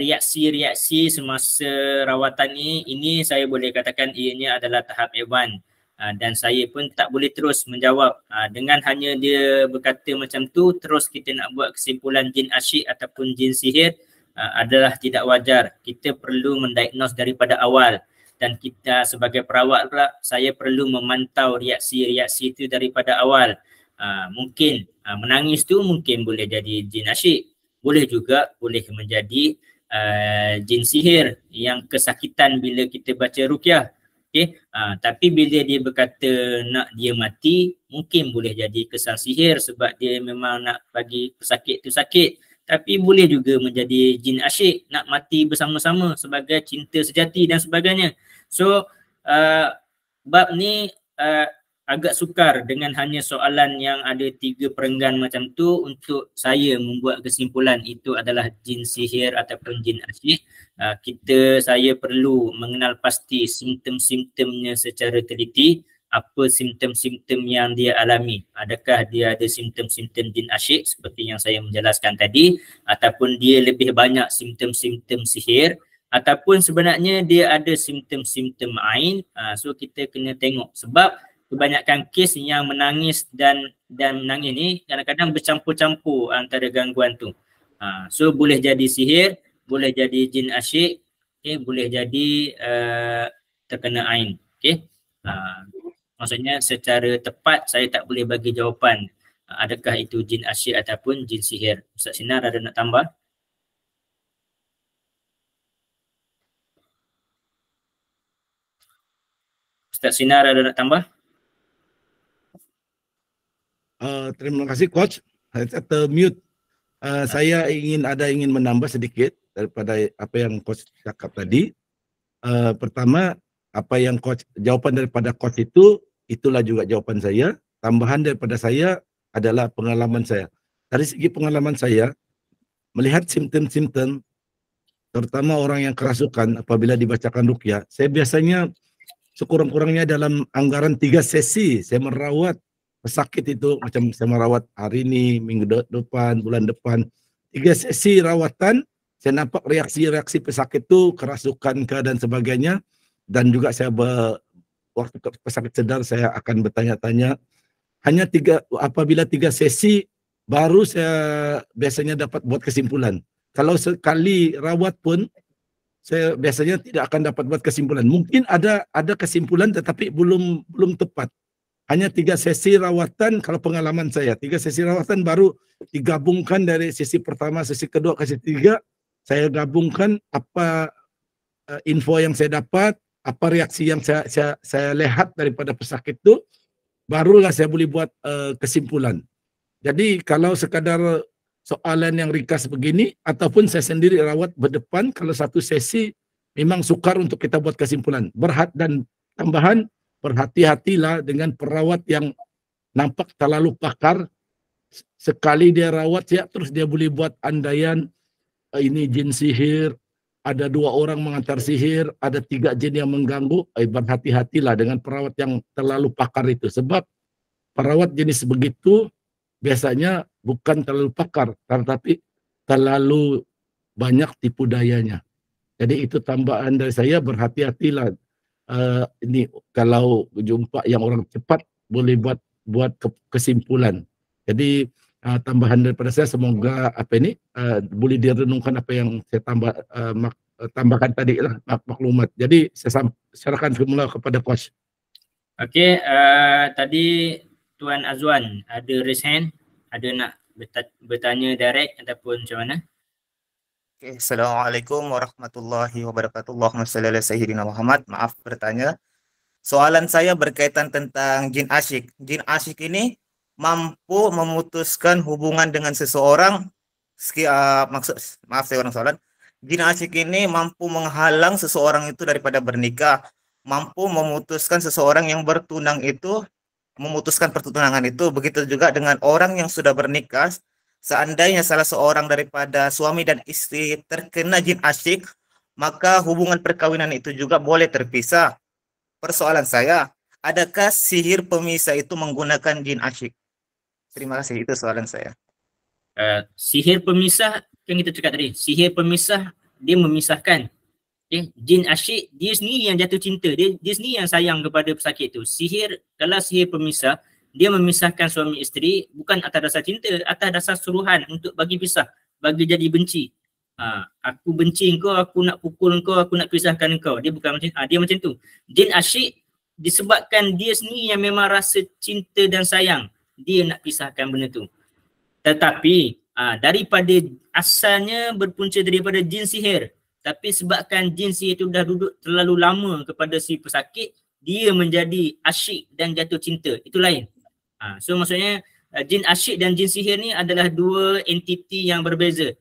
reaksi-reaksi semasa rawatan ini saya boleh katakan ianya adalah tahap advance. Dan saya pun tak boleh terus menjawab dengan hanya dia berkata macam tu terus kita nak buat kesimpulan jin asyik ataupun jin sihir adalah tidak wajar. Kita perlu mendiagnose daripada awal dan kita sebagai perawat pula saya perlu memantau reaksi-reaksi itu daripada awal. Mungkin menangis tu mungkin boleh jadi jin asyik, boleh juga boleh menjadi jin sihir yang kesakitan bila kita baca ruqyah. Okay? Tapi bila dia berkata nak dia mati, mungkin boleh jadi kesan sihir sebab dia memang nak bagi pesakit tu sakit. Tapi boleh juga menjadi jin asyik, nak mati bersama-sama sebagai cinta sejati dan sebagainya. So bab ni agak sukar dengan hanya soalan yang ada 3 perenggan macam tu untuk saya membuat kesimpulan itu adalah jin sihir ataupun jin asyik. Saya perlu mengenal pasti simptom-simptomnya secara teliti. Apa simptom-simptom yang dia alami, adakah dia ada simptom-simptom jin asyik seperti yang saya menjelaskan tadi, ataupun dia lebih banyak simptom-simptom sihir, ataupun sebenarnya dia ada simptom-simptom ain. So kita kena tengok sebab kebanyakan kes yang menangis dan menangis ni kadang-kadang bercampur-campur antara gangguan tu. So boleh jadi sihir, boleh jadi jin asyik, okay, boleh jadi terkena ain. Okay. Maksudnya secara tepat saya tak boleh bagi jawapan adakah itu jin asyik ataupun jin sihir. Ustaz Sinar ada nak tambah? Ustaz Sinar ada nak tambah? Terima kasih Coach. Saya termute. Saya ingin menambah sedikit daripada apa yang Coach cakap tadi. Pertama, apa yang Coach jawapan daripada Coach itulah juga jawaban saya. Tambahan daripada saya adalah pengalaman saya. Dari segi pengalaman saya, melihat simptom-simptom, terutama orang yang kerasukan apabila dibacakan ruqyah, saya biasanya sekurang-kurangnya dalam anggaran 3 sesi saya merawat pesakit itu, macam saya merawat hari ini, minggu depan, bulan depan. 3 sesi rawatan, saya nampak reaksi-reaksi pesakit itu, kerasukan ke dan sebagainya. Dan juga saya waktu pesakit sedar saya akan bertanya-tanya. Hanya apabila 3 sesi baru saya biasanya dapat buat kesimpulan. Kalau sekali rawat pun saya biasanya tidak akan dapat buat kesimpulan. Mungkin ada kesimpulan tetapi belum tepat. Hanya 3 sesi rawatan kalau pengalaman saya. 3 sesi rawatan baru digabungkan dari sesi pertama, sesi kedua, sesi ketiga. Saya gabungkan apa info yang saya dapat, apa reaksi yang saya lihat daripada pesakit itu, barulah saya boleh buat kesimpulan. Jadi kalau sekadar soalan yang ringkas begini, ataupun saya sendiri rawat berdepan, kalau satu sesi memang sukar untuk kita buat kesimpulan. Dan tambahan, berhati-hatilah dengan perawat yang nampak terlalu pakar. Sekali dia rawat ya, terus dia boleh buat andaian ini jin sihir, ada 2 orang mengantar sihir, ada 3 jin yang mengganggu. Berhati-hatilah dengan perawat yang terlalu pakar itu. Sebab perawat jenis begitu biasanya bukan terlalu pakar, tetapi terlalu banyak tipu dayanya. Jadi itu tambahan dari saya, berhati-hatilah. Ini kalau jumpa yang orang cepat boleh buat kesimpulan. Jadi tambahan daripada saya, semoga boleh direnungkan apa yang saya tambahkan tadi lah maklumat. Jadi saya serahkan semula kepada Coach. Okey, tadi Tuan Azwan ada raise hand, ada nak bertanya direct ataupun macam mana? Okay. Assalamualaikum warahmatullahi wabarakatuh. Allahumma salli ala sayyidina Muhammad. Maaf bertanya. Soalan saya berkaitan tentang jin asyik. Jin asyik ini mampu memutuskan hubungan dengan seseorang. Maaf saya ulang soalan. Jin asyik ini mampu menghalang seseorang itu daripada bernikah. Mampu memutuskan seseorang yang bertunang itu, memutuskan pertunangan itu. Begitu juga dengan orang yang sudah bernikah. Seandainya salah seorang daripada suami dan istri terkena jin asyik, maka hubungan perkawinan itu juga boleh terpisah. persoalan saya, adakah sihir pemisah itu menggunakan jin asyik? Terima kasih, itu soalan saya. Sihir pemisah, kan kita cakap tadi, sihir pemisah dia memisahkan. Okay. Jin asyik dia sendiri yang jatuh cinta, dia sendiri yang sayang kepada pesakit tu. Kalau sihir pemisah, dia memisahkan suami isteri bukan atas dasar cinta, atas dasar suruhan untuk bagi pisah, bagi jadi benci. Aku benci kau, aku nak pukul kau, aku nak pisahkan kau. Dia bukan macam dia macam tu. Jin asyik disebabkan dia sendiri yang memang rasa cinta dan sayang, dia nak pisahkan benda tu. Tetapi daripada asalnya berpunca daripada jin sihir, tapi sebabkan jin sihir itu dah duduk terlalu lama kepada si pesakit, dia menjadi asyik dan jatuh cinta. Itu lain. So maksudnya jin asyik dan jin sihir ni adalah dua entiti yang berbeza.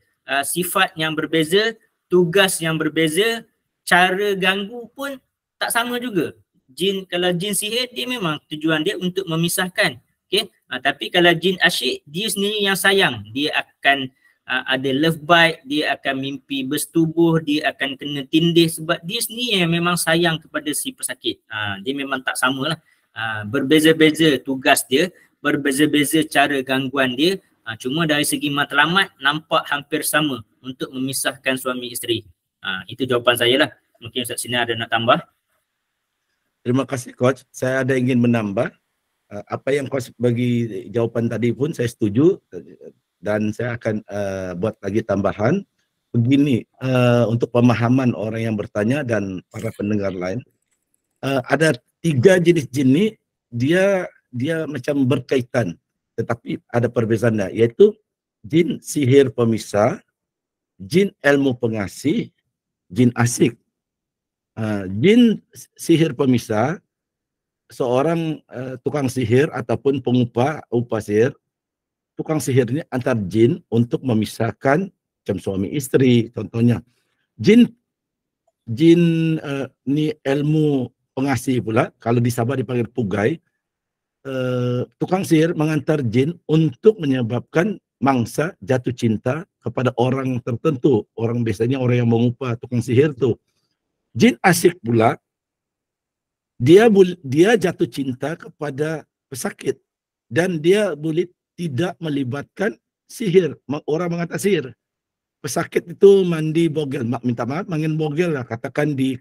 Sifat yang berbeza, tugas yang berbeza, cara ganggu pun tak sama juga. Kalau jin sihir dia memang tujuan dia untuk memisahkan. Okay? Tapi kalau jin asyik, dia sendiri yang sayang. Dia akan ada love bite, dia akan mimpi bersetubuh, dia akan kena tindih sebab dia sendiri yang memang sayang kepada si pesakit. Dia memang tak samalah. Berbeza-beza tugas dia, berbeza-beza cara gangguan dia. Cuma dari segi matlamat nampak hampir sama untuk memisahkan suami isteri. Itu jawapan saya lah. Mungkin Ustaz Sinar ada nak tambah. Terima kasih Coach. Saya ada ingin menambah. Apa yang Coach bagi jawapan tadi pun saya setuju. Dan saya akan buat lagi tambahan. Begini, untuk pemahaman orang yang bertanya dan para pendengar lain. Ada 3 jenis jin ni, dia macam berkaitan. Tetapi ada perbezaannya, yaitu jin sihir pemisah, jin ilmu pengasih, jin asyik. Jin sihir pemisah, seorang tukang sihir ataupun upah sihir, tukang sihirnya antar jin untuk memisahkan macam suami isteri contohnya. Jin ni ilmu pengasih pula, kalau di Sabah dipanggil pugai. Tukang sihir mengantar jin untuk menyebabkan mangsa jatuh cinta kepada orang tertentu. Orang biasanya orang yang mengupah tukang sihir tu. Jin asyik pula, dia jatuh cinta kepada pesakit dan dia boleh tidak melibatkan sihir. Orang mengantar sihir. Pesakit itu mandi bogel, minta maaf, mangin bogel lah, katakan di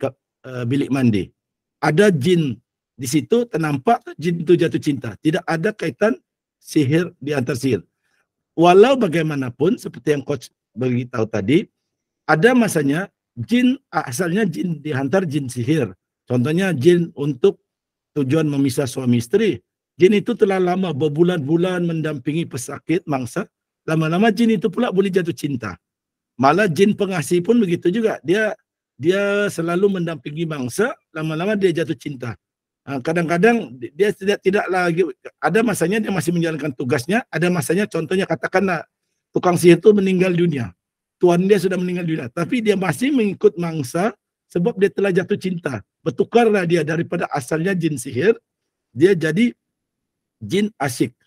bilik mandi. Ada jin di situ, ternampak jin itu jatuh cinta. Tidak ada kaitan sihir di antar sihir. Walau bagaimanapun, seperti yang Coach beritahu tadi, ada masanya jin, asalnya jin dihantar jin sihir. Contohnya jin untuk tujuan memisah suami isteri. Jin itu telah lama, berbulan-bulan mendampingi pesakit, mangsa. Lama-lama jin itu pula boleh jatuh cinta. Malah jin pengasih pun begitu juga. Dia selalu mendampingi mangsa, lama-lama dia jatuh cinta. Kadang-kadang dia tidak lagi, ada masanya dia masih menjalankan tugasnya, ada masanya contohnya katakanlah tukang sihir itu meninggal dunia, tuan dia sudah meninggal dunia, tapi dia masih mengikut mangsa sebab dia telah jatuh cinta. Bertukarlah dia daripada asalnya jin sihir, dia jadi jin asyik.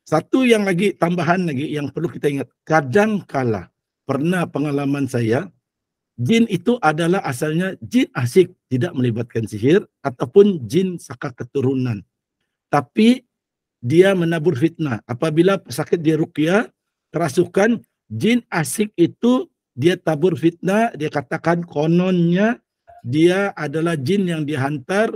Satu yang lagi, tambahan lagi yang perlu kita ingat, kadang-kala pernah pengalaman saya, jin itu adalah asalnya jin asyik, tidak melibatkan sihir ataupun jin saka keturunan. Tapi dia menabur fitnah. Apabila pesakit dia ruqyah, kerasukan, jin asyik itu dia tabur fitnah, dia katakan kononnya dia adalah jin yang dihantar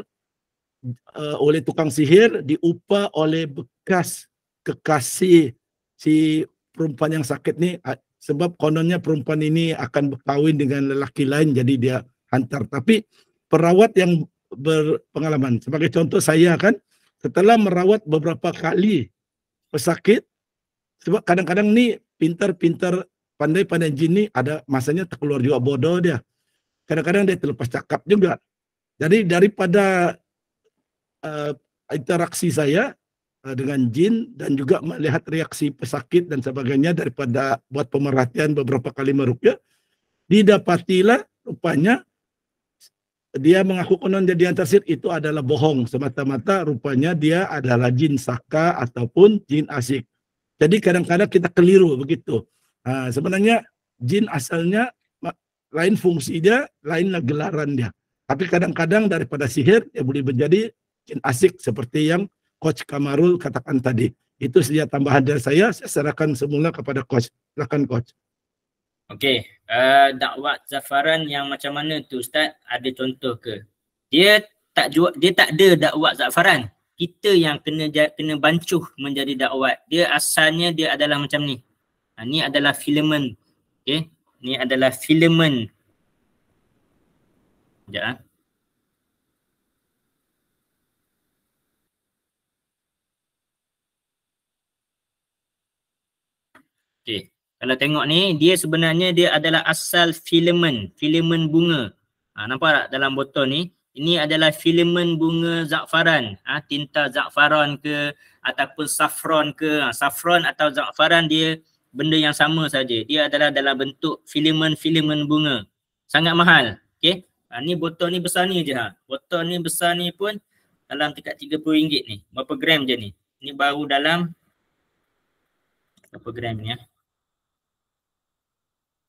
oleh tukang sihir, diupah oleh bekas kekasih si perempuan yang sakit ni. Sebab kononnya perempuan ini akan berkahwin dengan lelaki lain, jadi dia hantar. Tapi perawat yang berpengalaman, sebagai contoh saya kan, setelah merawat beberapa kali pesakit, sebab kadang-kadang ni pintar-pintar, pandai-pandai jin ni ada masanya terkeluar juga bodoh dia. Kadang-kadang dia terlepas cakap juga. Jadi daripada interaksi saya dengan jin dan juga melihat reaksi pesakit dan sebagainya, daripada buat pemerhatian beberapa kali meruqyah, didapatilah rupanya dia mengaku konon dia diantar sihir, itu adalah bohong semata-mata. Rupanya dia adalah jin saka ataupun jin asyik. Jadi kadang-kadang kita keliru begitu. Sebenarnya jin asalnya lain fungsi dia, lainlah gelaran dia. Tapi kadang-kadang daripada sihir dia boleh menjadi jin asyik seperti yang Coach Kamarul katakan tadi. Itu saja tambahan dari saya serahkan semula kepada Coach. Silakan Coach. Okey, dakwah zafaran yang macam mana tu Ustaz? Ada contoh ke? Dia tak ada dakwah zafaran. Kita yang kena bancuh menjadi dakwah. Dia asalnya dia adalah macam ni. Ni adalah filament. Okey, ni adalah filament. Sekejap. Okey. Kalau tengok ni, dia sebenarnya dia adalah asal filament bunga. Nampak tak dalam botol ni? Ini adalah filament bunga za'faran. Tinta za'faran ke ataupun saffron ke. Saffron atau za'faran dia benda yang sama saja. Dia adalah dalam bentuk filament bunga. Sangat mahal. Okey. Ni botol ni besar ni je. Botol ni besar ni pun dalam dekat RM30 ni. Berapa gram je ni? Ni baru dalam berapa gram ni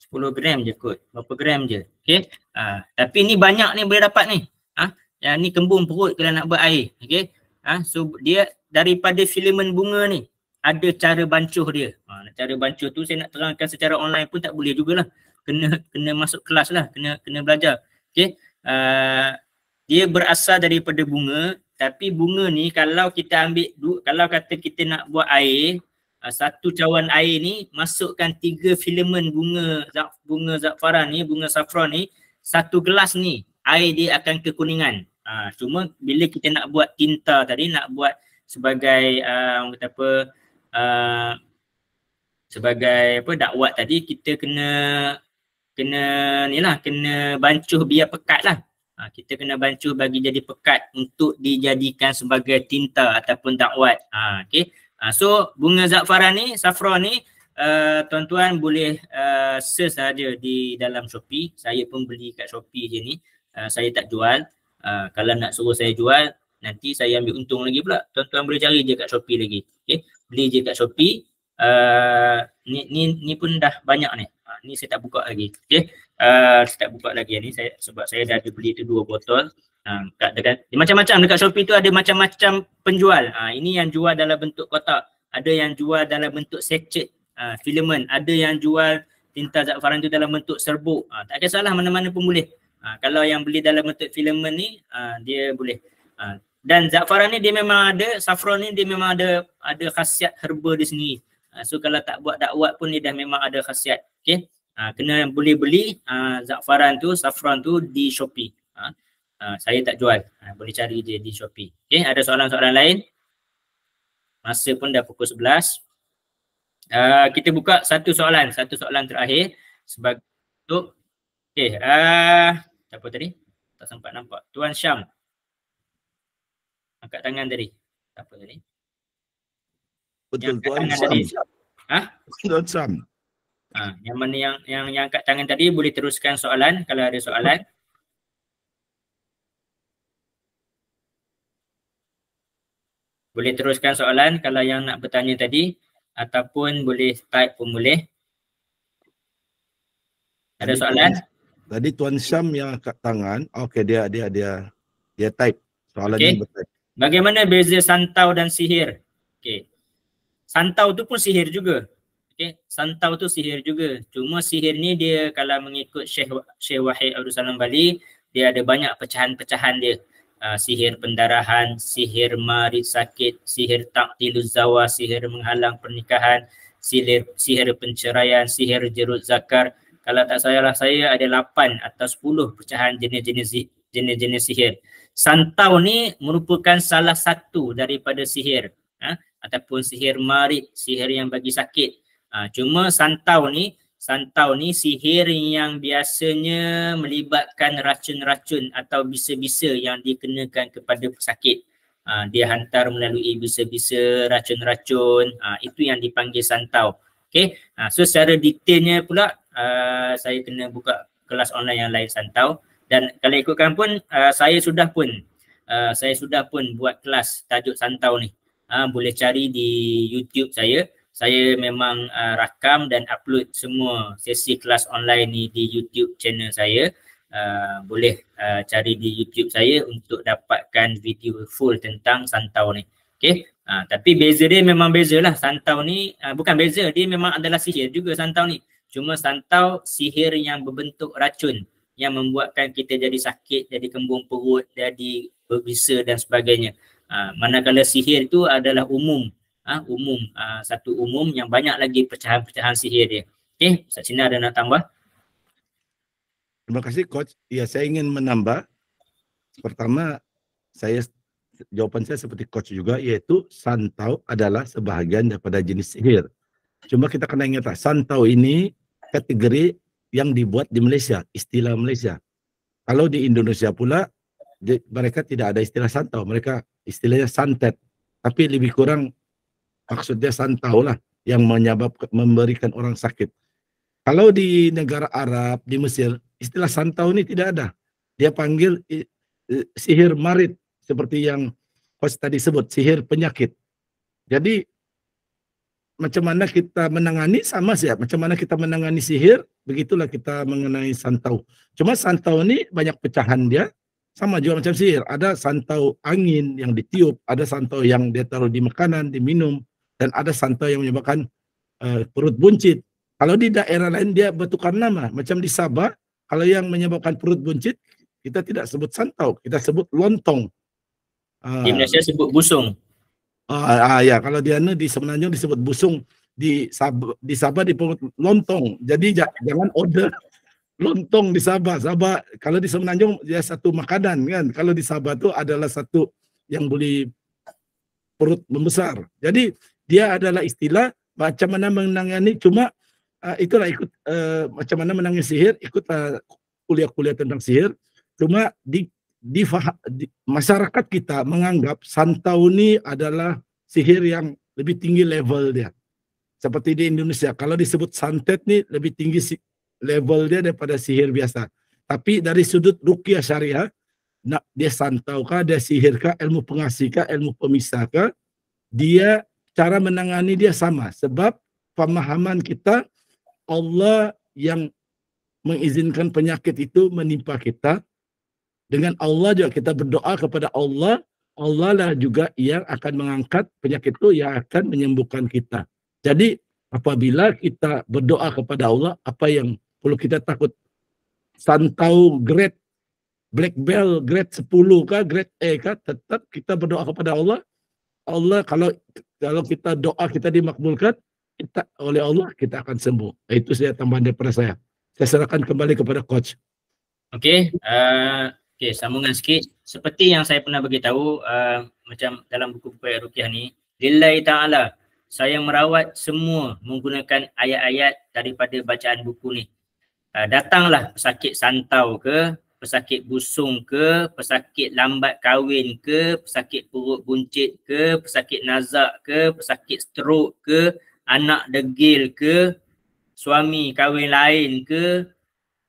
10 gram je kot. Berapa gram je. Okey. Tapi ni banyak ni boleh dapat ni. Yang ni kembung perut kalau nak buat air. Okey. So dia daripada filament bunga ni ada cara bancuh dia. Cara bancuh tu saya nak terangkan secara online pun tak boleh jugalah. Kena masuk kelas lah. Kena belajar. Okey. Dia berasal daripada bunga, tapi bunga ni kalau kita ambil, kalau kata kita nak buat air, satu cawan air ni masukkan 3 filament bunga za'faran ni, bunga saffron ni, satu gelas ni air dia akan kekuningan. Cuma bila kita nak buat tinta tadi, nak buat sebagai kata apa, sebagai apa dakwat tadi, kita kena bancuh biar pekat lah. Kita kena bancuh bagi jadi pekat untuk dijadikan sebagai tinta ataupun dakwat. Okey. So bunga za'faran ni, saffron ni, tuan-tuan boleh search saja di dalam Shopee. Saya pun beli kat Shopee je ni. Saya tak jual. Kalau nak suruh saya jual, nanti saya ambil untung lagi pula. Tuan-tuan boleh cari je kat Shopee lagi. Okay? Beli je kat Shopee. Ni pun dah banyak ni. Ni saya tak buka lagi. Okay? Saya tak buka lagi ni sebab saya dah ada beli tu 2 botol. Macam-macam dekat Shopee tu ada macam-macam penjual. Ini yang jual dalam bentuk kotak. Ada yang jual dalam bentuk sachet filament. Ada yang jual tinta za'faran tu dalam bentuk serbuk. Tak kisahlah, mana-mana pun boleh. Kalau yang beli dalam bentuk filament ni, dia boleh. Dan za'faran ni dia memang ada, saffron ni dia memang ada khasiat herba dia sendiri. So kalau tak buat dakwat pun dia dah memang ada khasiat. Okay? Kena boleh beli za'faran tu, saffron tu di Shopee. Saya tak jual. Boleh cari je di Shopee. Okay? Ada soalan-soalan lain? Masa pun dah pukul 11. Kita buka satu soalan terakhir sebagai untuk siapa tadi? Tak sempat nampak. Tuan Syam. Angkat tangan tadi. Siapa tadi? Betul, Tuan Syam. Tuan Syam. Yang mana yang angkat tangan tadi boleh teruskan soalan kalau ada soalan. Boleh teruskan soalan kalau yang nak bertanya tadi, ataupun boleh type pun boleh. Ada soalan? Tadi Tuan Syam yang angkat tangan. Okey, dia type. Soalannya betul. Bagaimana beza santau dan sihir? Okey. Santau tu pun sihir juga. Okey, santau tu sihir juga. Cuma sihir ni dia kalau mengikut Syekh Wahid Abdul Salam Bali, dia ada banyak pecahan-pecahan dia. Sihir pendarahan, sihir marid sakit, sihir taqtiluz zawah, sihir menghalang pernikahan, sihir penceraian, sihir jerut zakar. Kalau tak salah saya ada 8 atau 10 pecahan jenis-jenis sihir. Santau ni merupakan salah satu daripada sihir, ataupun sihir marid, sihir yang bagi sakit. Cuma santau ni sihir yang biasanya melibatkan racun-racun atau bisa-bisa yang dikenakan kepada pesakit. Dia hantar melalui bisa-bisa, racun-racun, itu yang dipanggil santau. Okay? So secara detailnya pula saya kena buka kelas online yang lain santau. Dan kalau ikutkan pun saya sudah pun buat kelas tajuk santau ni. Boleh cari di YouTube saya. Saya memang rakam dan upload semua sesi kelas online ni di YouTube channel saya. boleh cari di YouTube saya untuk dapatkan video full tentang santau ni. Okey. Tapi beza dia memang bezalah. Santau ni bukan beza, dia memang adalah sihir juga santau ni. Cuma santau sihir yang berbentuk racun yang membuatkan kita jadi sakit, jadi kembung perut, jadi berbisa dan sebagainya. Manakala sihir itu adalah umum. Satu umum yang banyak lagi pecahan-pecahan sihir dia. Okey, Ustaz Sinar ada nak tambah? Terima kasih Coach. Ya, saya ingin menambah. Pertama, jawaban saya seperti Coach juga, yaitu santau adalah sebahagian daripada jenis sihir. Cuma kita kena ingat, santau ini kategori yang dibuat di Malaysia, istilah Malaysia. Kalau di Indonesia pula, mereka tidak ada istilah santau, mereka istilahnya santet. Tapi lebih kurang maksudnya santau lah yang memberikan orang sakit. Kalau di negara Arab, di Mesir, istilah santau ini tidak ada. Dia panggil sihir marid, seperti yang Coach tadi sebut, sihir penyakit. Jadi macam mana kita menangani sama saja. Macam mana kita menangani sihir, begitulah kita mengenai santau. Cuma santau ini banyak pecahan dia, sama juga macam sihir. Ada santau angin yang ditiup, ada santau yang dia taruh di makanan, diminum, dan ada santau yang menyebabkan perut buncit. Kalau di daerah lain dia bertukar nama, macam di Sabah, kalau yang menyebabkan perut buncit, kita tidak sebut santau, kita sebut lontong. Di Malaysia sebut busung. Ya, kalau di Semenanjung disebut busung, di Sabah disebut lontong. Jadi jangan order lontong di Sabah. Sabah kalau di Semenanjung dia satu makanan kan. Kalau di Sabah itu adalah satu yang boleh perut membesar. Jadi dia adalah istilah macam mana menangani, cuma itulah ikut macam mana menangani sihir, ikut kuliah-kuliah tentang sihir. Cuma di masyarakat kita menganggap santau ini adalah sihir yang lebih tinggi level dia. Seperti di Indonesia, kalau disebut santet nih lebih tinggi level dia daripada sihir biasa. Tapi dari sudut ruqyah syariah, dia santau kah, dia sihir kah, ilmu pengasih kah, ilmu pemisah kah, dia cara menangani dia sama. Sebab pemahaman kita, Allah yang mengizinkan penyakit itu menimpa kita. Dengan Allah juga kita berdoa kepada Allah, Allah lah juga yang akan mengangkat penyakit itu, yang akan menyembuhkan kita. Jadi apabila kita berdoa kepada Allah, apa yang perlu kita takut? Santau grade black belt, grade 10 kah, grade A kah, tetap kita berdoa kepada Allah. Allah kalau kita doa kita dimakbulkan, oleh Allah kita akan sembuh. Itu saya tambahan daripada saya. Saya serahkan kembali kepada Coach. Okey, sambungan sikit. Seperti yang saya pernah beritahu, macam dalam buku-buku ayat ruqyah ni, lillahi ta'ala, saya merawat semua menggunakan ayat-ayat daripada bacaan buku ni. Datanglah pesakit santau ke, pesakit busung ke, pesakit lambat kahwin ke, pesakit perut buncit ke, pesakit nazak ke, pesakit stroke ke, anak degil ke, suami kahwin lain ke,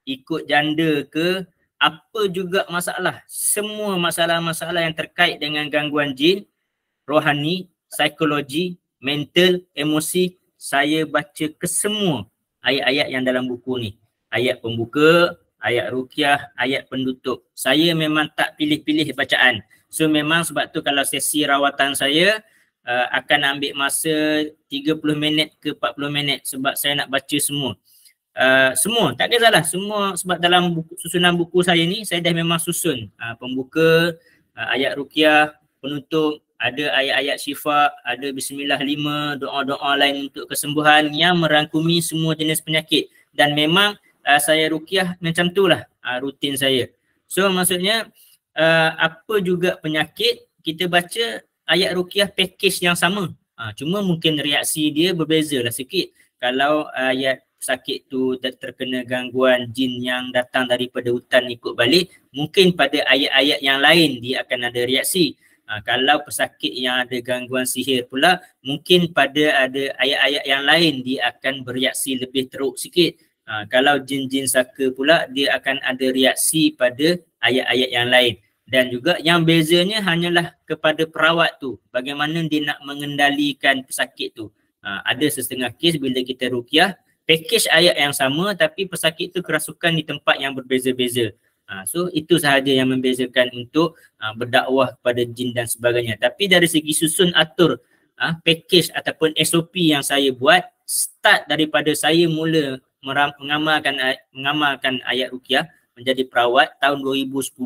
ikut janda ke, apa juga masalah, semua masalah-masalah yang terkait dengan gangguan jin, rohani, psikologi, mental, emosi, saya baca kesemua ayat-ayat yang dalam buku ni. Ayat pembuka, ayat ruqyah, ayat penutup. Saya memang tak pilih-pilih bacaan. So memang sebab tu kalau sesi rawatan saya akan ambil masa 30 minit ke 40 minit sebab saya nak baca semua. Semua, tak kisahlah, semua sebab dalam susunan buku saya ni saya dah memang susun pembuka, ayat ruqyah, penutup, ada ayat-ayat syifa, ada bismillah 5, doa-doa lain untuk kesembuhan yang merangkumi semua jenis penyakit. Dan memang saya ruqyah macam itulah rutin saya. So maksudnya apa juga penyakit, kita baca ayat ruqyah package yang sama. Cuma mungkin reaksi dia berbeza lah sikit. Kalau ayat sakit tu terkena gangguan jin yang datang daripada hutan ikut balik, mungkin pada ayat-ayat yang lain dia akan ada reaksi. Kalau pesakit yang ada gangguan sihir pula, mungkin pada ada ayat-ayat yang lain dia akan bereaksi lebih teruk sikit. Kalau jin-jin saka pula, dia akan ada reaksi pada ayat-ayat yang lain. Dan juga yang bezanya hanyalah kepada perawat tu, bagaimana dia nak mengendalikan pesakit tu. Ada setengah kes bila kita ruqyah, package ayat yang sama tapi pesakit tu kerasukan di tempat yang berbeza-beza. So itu sahaja yang membezakan untuk berdakwah kepada jin dan sebagainya. Tapi dari segi susun atur package ataupun SOP yang saya buat, start daripada saya mula mengamalkan ayat ruqyah menjadi perawat tahun 2010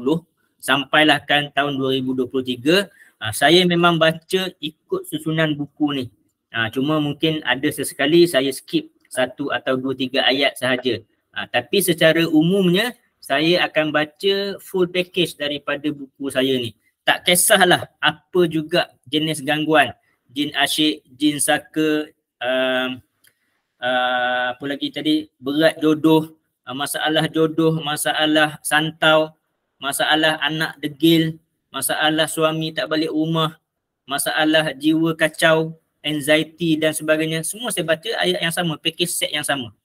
sampailah kan tahun 2023, saya memang baca ikut susunan buku ni. Cuma mungkin ada sesekali saya skip 1 atau 2, 3 ayat sahaja. Tapi secara umumnya saya akan baca full package daripada buku saya ni. Tak kisahlah apa juga jenis gangguan, jin asyik, jin saka, apa lagi tadi, berat jodoh, masalah santau, masalah anak degil, masalah suami tak balik rumah, masalah jiwa kacau, anxiety dan sebagainya. Semua saya baca ayat yang sama, package set yang sama.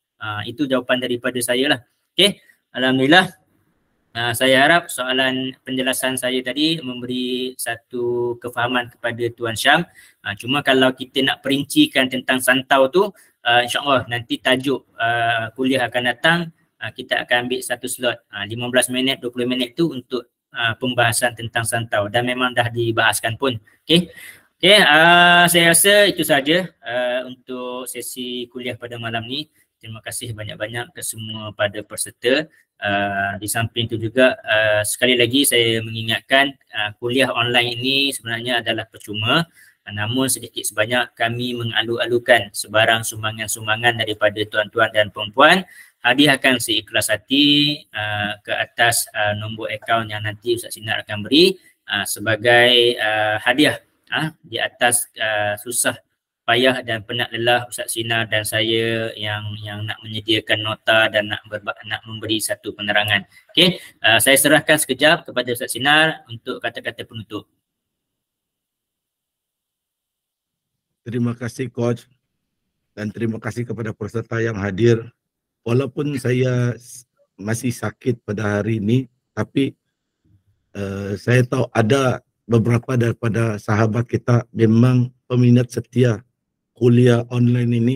Itu jawapan daripada saya lah. Okay, alhamdulillah. Saya harap soalan penjelasan saya tadi memberi satu kefahaman kepada Tuan Syam. Cuma kalau kita nak perincikan tentang santau tu, insyaAllah nanti tajuk kuliah akan datang, kita akan ambil satu slot 15 minit, 20 minit tu untuk pembahasan tentang santau, dan memang dah dibahaskan pun. Okay, saya rasa itu saja untuk sesi kuliah pada malam ni. Terima kasih banyak-banyak ke semua pada peserta. Di samping itu juga sekali lagi saya mengingatkan kuliah online ini sebenarnya adalah percuma, namun sedikit sebanyak kami mengalu-alukan sebarang sumbangan-sumbangan daripada tuan-tuan dan perempuan. Hadiahkan seikhlas hati ke atas nombor akaun yang nanti Ustaz Sinar akan beri sebagai hadiah di atas susah payah dan penat lelah Ustaz Sinar dan saya yang nak menyediakan nota dan nak memberi satu penerangan. Okey, saya serahkan sekejap kepada Ustaz Sinar untuk kata-kata penutup. Terima kasih Coach, dan terima kasih kepada peserta yang hadir. Walaupun saya masih sakit pada hari ini, tapi saya tahu ada beberapa daripada sahabat kita memang peminat setia kuliah online ini,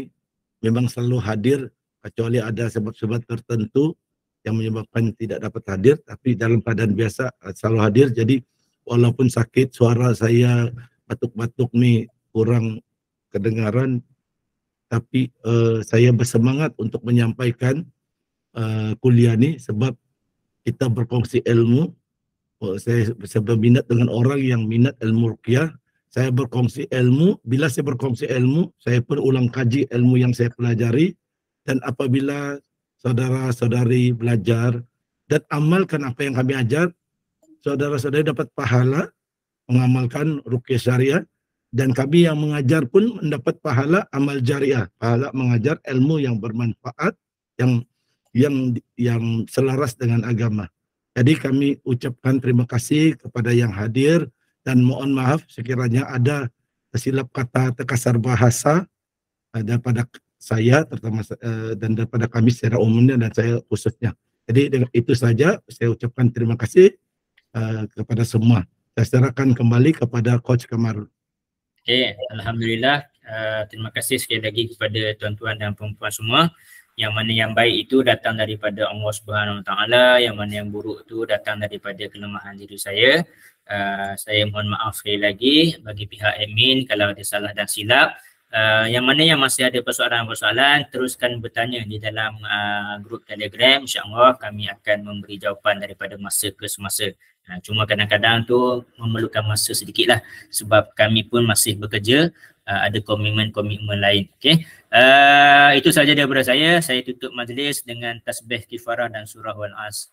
memang selalu hadir, kecuali ada sebab-sebab tertentu yang menyebabkan tidak dapat hadir, tapi dalam keadaan biasa selalu hadir. Jadi walaupun sakit, suara saya batuk-batuk ni kurang kedengaran, tapi saya bersemangat untuk menyampaikan kuliah ni sebab kita berkongsi ilmu. Saya berminat dengan orang yang minat ilmu ruqyah. Saya berkongsi ilmu. Bila saya berkongsi ilmu, saya pun ulang kaji ilmu yang saya pelajari. Dan apabila saudara-saudari belajar dan amalkan apa yang kami ajar, saudara-saudari dapat pahala mengamalkan ruqyah syariah. Dan kami yang mengajar pun mendapat pahala amal jariah, pahala mengajar ilmu yang bermanfaat, yang selaras dengan agama. Jadi kami ucapkan terima kasih kepada yang hadir dan mohon maaf sekiranya ada tersilap kata, terkasar bahasa daripada saya terutama dan daripada kami secara umumnya dan saya khususnya. Jadi dengan itu saja saya ucapkan terima kasih kepada semua. Saya serahkan kembali kepada Coach Kamarul. Okay, alhamdulillah. Terima kasih sekali lagi kepada tuan-tuan dan perempuan semua. Yang mana yang baik itu datang daripada Allah Subhanahu Wa Taala, yang mana yang buruk itu datang daripada kelemahan diri saya. Saya mohon maaf sekali lagi bagi pihak admin kalau ada salah dan silap. Yang mana yang masih ada persoalan-persoalan, teruskan bertanya di dalam grup Telegram. InsyaAllah kami akan memberi jawapan daripada masa ke semasa. Cuma kadang-kadang tu memerlukan masa sedikit lah sebab kami pun masih bekerja, ada komitmen-komitmen lain. Okay. Itu sahaja daripada saya. Saya tutup majlis dengan tasbih kifarah dan surah wal as.